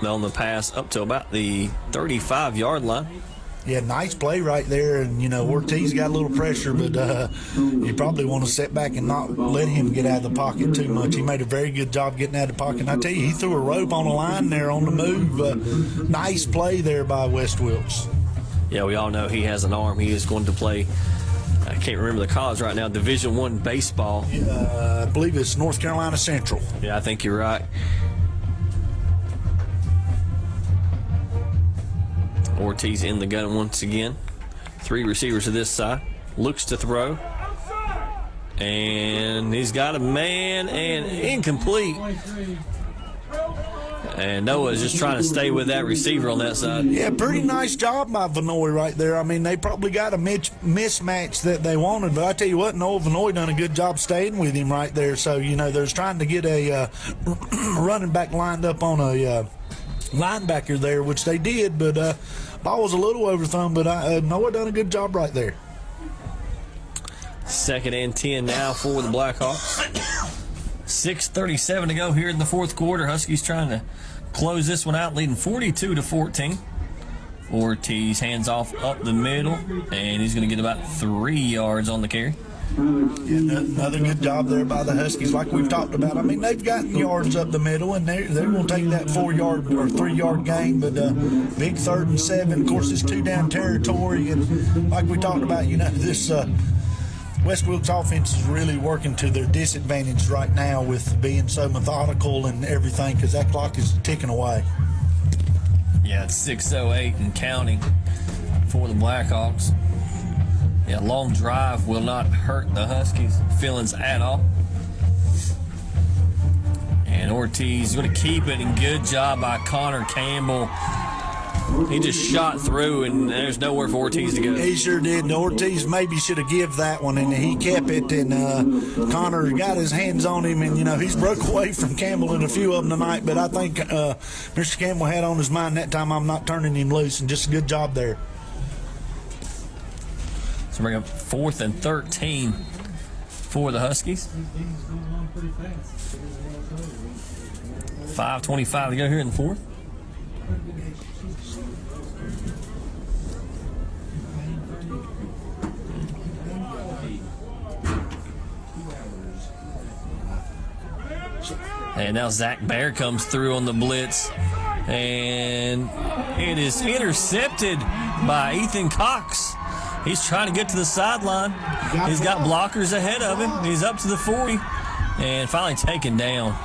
on the pass up to about the 35-yard line. Yeah, nice play right there. And, Ortiz got a little pressure, but you probably want to sit back and not let him get out of the pocket too much. He made a very good job getting out of the pocket. And I tell you, he threw a rope on the line there on the move. Nice play there by West Wilkes. Yeah, we all know he has an arm. He is going to play, I can't remember the college right now, Division I baseball. I believe it's North Carolina Central. Yeah, I think you're right. Ortiz in the gun once again. 3 receivers to this side. Looks to throw. And he's got a man and incomplete. And Noah's just trying to stay with that receiver on that side. Yeah, pretty nice job by Vanoy right there. I mean, they probably got a mismatch that they wanted, but I tell you what, Noah Vanoy done a good job staying with him right there. So, they're trying to get a running back lined up on a linebacker there, which they did, but ball was a little overthrown, but Noah done a good job right there. 2nd and 10 now for the Blackhawks. 6:37 to go here in the 4th quarter. Huskies trying to close this one out, leading 42-14. Ortiz hands off up the middle, and he's going to get about 3 yards on the carry. Yeah, another good job there by the Huskies, like we've talked about. I mean, they've gotten yards up the middle, and they're going to take that 4-yard or 3-yard gain. But big 3rd and 7. Of course, it's 2-down territory, and like we talked about, this West Wilkes offense is really working to their disadvantage right now with being so methodical and everything, because that clock is ticking away. Yeah, it's 6:08 and counting for the Blackhawks. Yeah, long drive will not hurt the Huskies' feelings at all. And Ortiz is going to keep it, and good job by Connor Campbell. He just shot through, and there's nowhere for Ortiz to go. He sure did. Ortiz maybe should have given that one, and he kept it, and Connor got his hands on him, and, he's broke away from Campbell in a few of them tonight, but I think Mr. Campbell had on his mind that time, I'm not turning him loose, and just a good job there. So bring up 4th and 13 for the Huskies. 5:25 to go here in the 4th. And now Zach Baer comes through on the blitz, and it is intercepted by Ethan Cox. He's trying to get to the sideline. He's got blockers ahead of him. He's up to the 40 and finally taken down.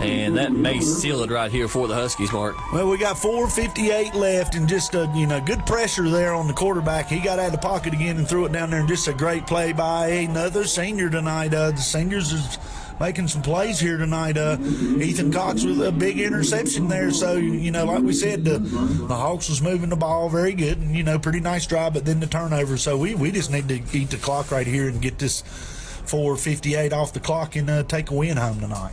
And that may seal it right here for the Huskies, Mark. Well, we got 4:58 left, and just good pressure there on the quarterback. He got out of the pocket again and threw it down there, and just a great play by another senior tonight. The seniors is making some plays here tonight. Ethan Cox with a big interception there. So, like we said, the Hawks was moving the ball very good and, pretty nice drive, but then the turnover. So we just need to eat the clock right here and get this 4:58 off the clock and take a win home tonight.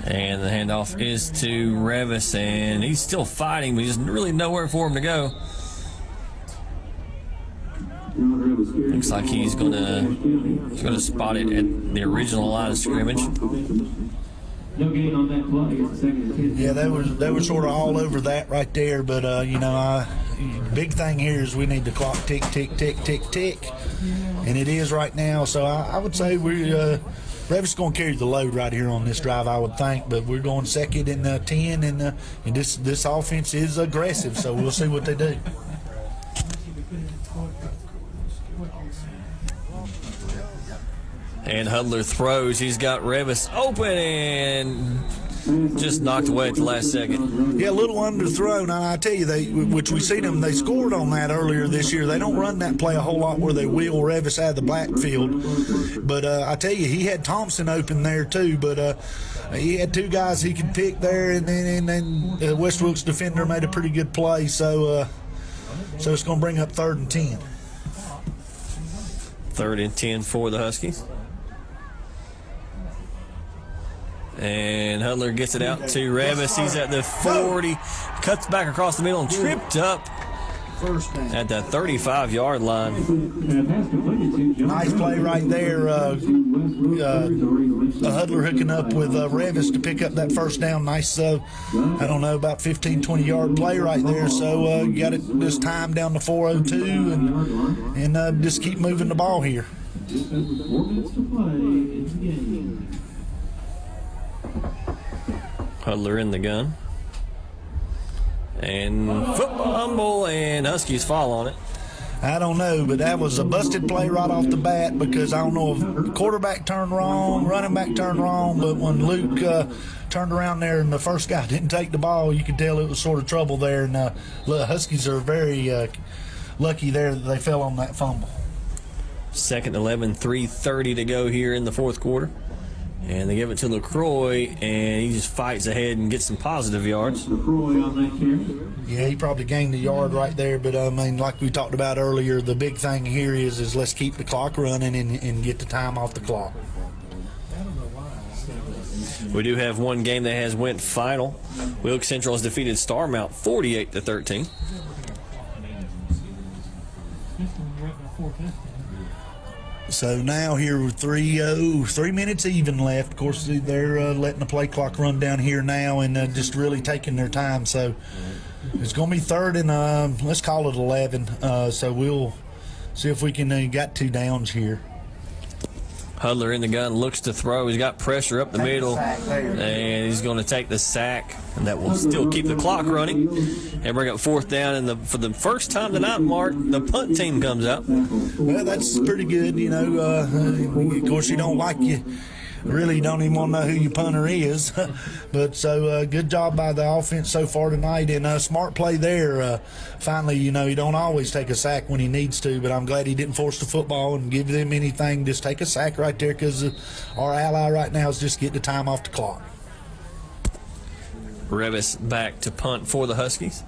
And the handoff is to Revis, and he's still fighting, but there's really nowhere for him to go. Looks like he's gonna spot it at the original line of scrimmage. No gain on that play. It's a second and 10. Yeah, they were sort of all over that right there. But big thing here is we need the clock tick, tick, tick, tick, tick, and it is right now. So I would say Revis going to carry the load right here on this drive, I would think. But we're going second and 10, and this offense is aggressive. So we'll see what they do. And Hudler throws. He's got Revis open and just knocked away at the last second. Yeah, a little underthrown. And I tell you, which we seen them, they scored on that earlier this year. They don't run that play a whole lot where they wheel Revis out of the backfield. But I tell you, he had Thompson open there too. But he had two guys he could pick there, and then West Wilkes defender made a pretty good play. So it's going to bring up 3rd and 10. 3rd and 10 for the Huskies. And Hudler gets it out to Revis. He's at the 40, cuts back across the middle and tripped up at the 35-yard line. Nice play right there. Hudler hooking up with Revis to pick up that first down. Nice, about 15, 20-yard play right there. So you got it this time down to 4:02 and just keep moving the ball here. Just over 4 minutes to play in the game. Hudler in the gun. And football fumble, and Huskies fall on it. I don't know, but that was a busted play right off the bat because I don't know if the quarterback turned wrong, running back turned wrong, but when Luke turned around there and the first guy didn't take the ball, you could tell it was sort of trouble there. And the Huskies are very lucky there that they fell on that fumble. 2nd and 11, 3:30 to go here in the 4th quarter. And they give it to LaCroix, and he just fights ahead and gets some positive yards. LaCroix on that carry. Yeah, he probably gained a yard right there, but like we talked about earlier, the big thing here is let's keep the clock running and get the time off the clock. We do have one game that has went final. Wilkes Central has defeated Starmount 48-13. So now here with 3 minutes even left. Of course, they're letting the play clock run down here now and just really taking their time. So it's going to be 3rd and let's call it 11. So we'll see if we can get 2 downs here. Hudler in the gun, looks to throw. He's got pressure up the middle, and he's going to take the sack, and that will still keep the clock running and bring up 4th down. And for the first time tonight, Mark, the punt team comes out. Well, that's pretty good. Of course, you don't like you. Really don't even want to know who your punter is. But so good job by the offense so far tonight, and smart play there. Finally, he don't always take a sack when he needs to, but I'm glad he didn't force the football and give them anything. Just take a sack right there because our ally right now is just get the time off the clock. Revis back to punt for the Huskies.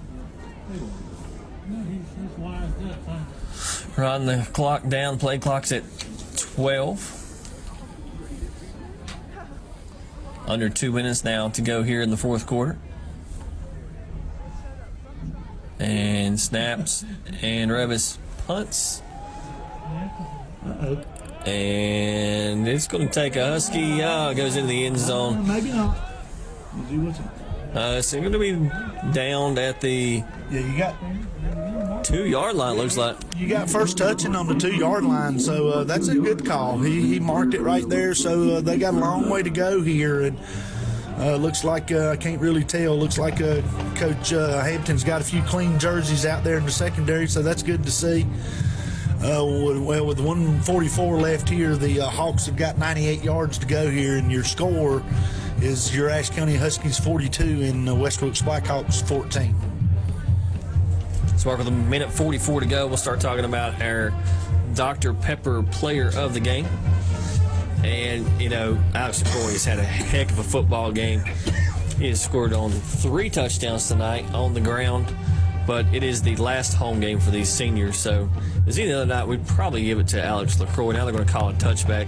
Run the clock down. Play clock's at 12. Under 2 minutes now to go here in the 4th quarter. And snaps, and Revis punts. And it's going to take a Husky. Goes into the end zone. Maybe not. It's going to be downed at the 2-yard line, looks like. You got first touching on the 2-yard line, so that's a good call. He marked it right there, so they got a long way to go here. And Looks like I can't really tell. Looks like Coach Hampton's got a few clean jerseys out there in the secondary, so that's good to see. With 1:44 left here, the Hawks have got 98 yards to go here, and your score is your Ashe County Huskies 42 and West Wilkes Blackhawks 14. So, Mark, with a minute 44 to go, we'll start talking about our Dr. Pepper player of the game. And, Alex LaCroix has had a heck of a football game. He has scored on 3 touchdowns tonight on the ground, but it is the last home game for these seniors. So, as any other night, we'd probably give it to Alex LaCroix. Now they're going to call it touchback.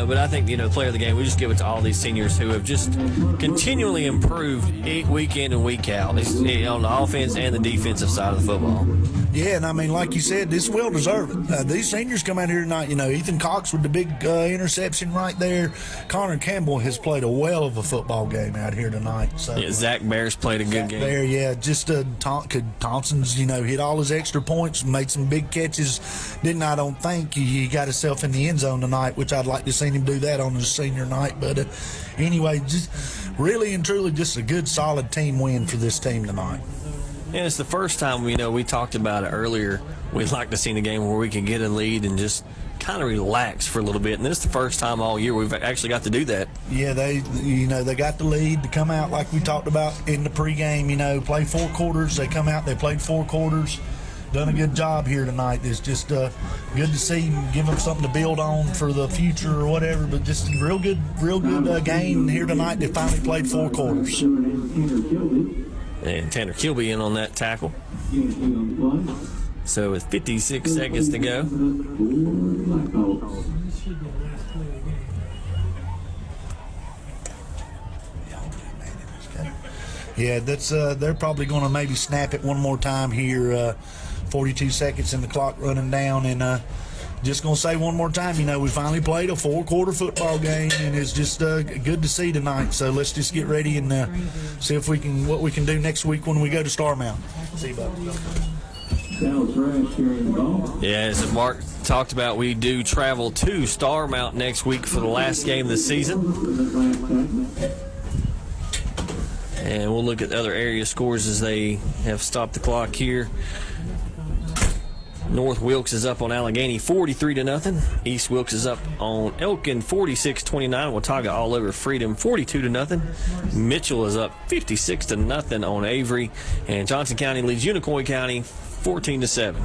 But I think, player of the game, we just give it to all these seniors who have just continually improved week in and week out on the offense and the defensive side of the football. Yeah, and I mean, like you said, this is well-deserved. These seniors come out here tonight, Ethan Cox with the big interception right there. Connor Campbell has played a well of a football game out here tonight. So Zach Bears played a good game. Bear, yeah, just Thompson's, hit all his extra points, made some big catches. I don't think he got himself in the end zone tonight, which I'd like to see him do that on his senior night. But anyway, just really and truly just a good, solid team win for this team tonight. And it's the first time, we talked about it earlier. We'd like to see the game where we can get a lead and just kind of relax for a little bit. And this is the first time all year we've actually got to do that. Yeah, they got the lead to come out like we talked about in the pregame, play 4 quarters. They come out, they played 4 quarters. Done a good job here tonight. It's just good to see them, give them something to build on for the future or whatever. But just a real good game here tonight. They finally played 4 quarters. And Tanner Kilby in on that tackle. So with 56 seconds to go. Yeah, that's they're probably going to maybe snap it one more time here. 42 seconds and the clock running down, and just going to say one more time, we finally played a 4-quarter football game, and it's just good to see tonight. So let's just get ready and see if what we can do next week when we go to Star Mountain. See you, bud. Yeah, as Mark talked about, we do travel to Star Mountain next week for the last game of the season. And we'll look at the other area scores as they have stopped the clock here. North Wilkes is up on Allegheny 43-0. East Wilkes is up on Elkin 46-29. Watauga all over Freedom 42-0. Mitchell is up 56-0 on Avery. And Johnson County leads Unicoi County 14-7.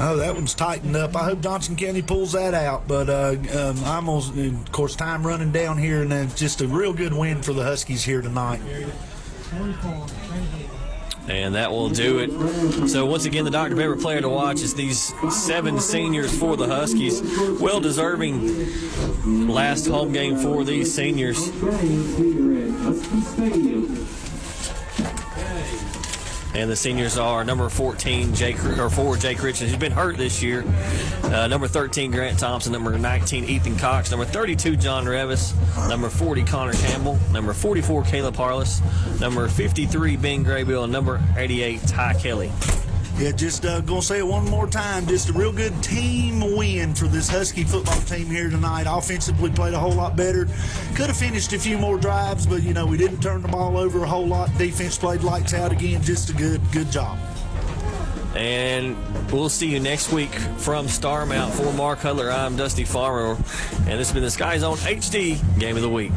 Oh, that one's tightened up. I hope Johnson County pulls that out. But of course, time running down here, and just a real good win for the Huskies here tonight. And that will do it. So once again, the Dr. Pepper player to watch is these 7 seniors for the Huskies. Well-deserving last home game for these seniors. And the seniors are number 14, Jake Richardson, who's been hurt this year. Number 13, Grant Thompson. Number 19, Ethan Cox. Number 32, John Revis. Number 40, Connor Campbell. Number 44, Caleb Harless. Number 53, Ben Graybill. And number 88, Ty Kelly. Yeah, just going to say it one more time. Just a real good team win for this Husky football team here tonight. Offensively played a whole lot better. Could have finished a few more drives, but, we didn't turn the ball over a whole lot. Defense played lights out again. Just a good job. And we'll see you next week from Star Mountain. For Mark Hudler, I'm Dusty Farmer. And this has been the Sky Zone HD Game of the Week.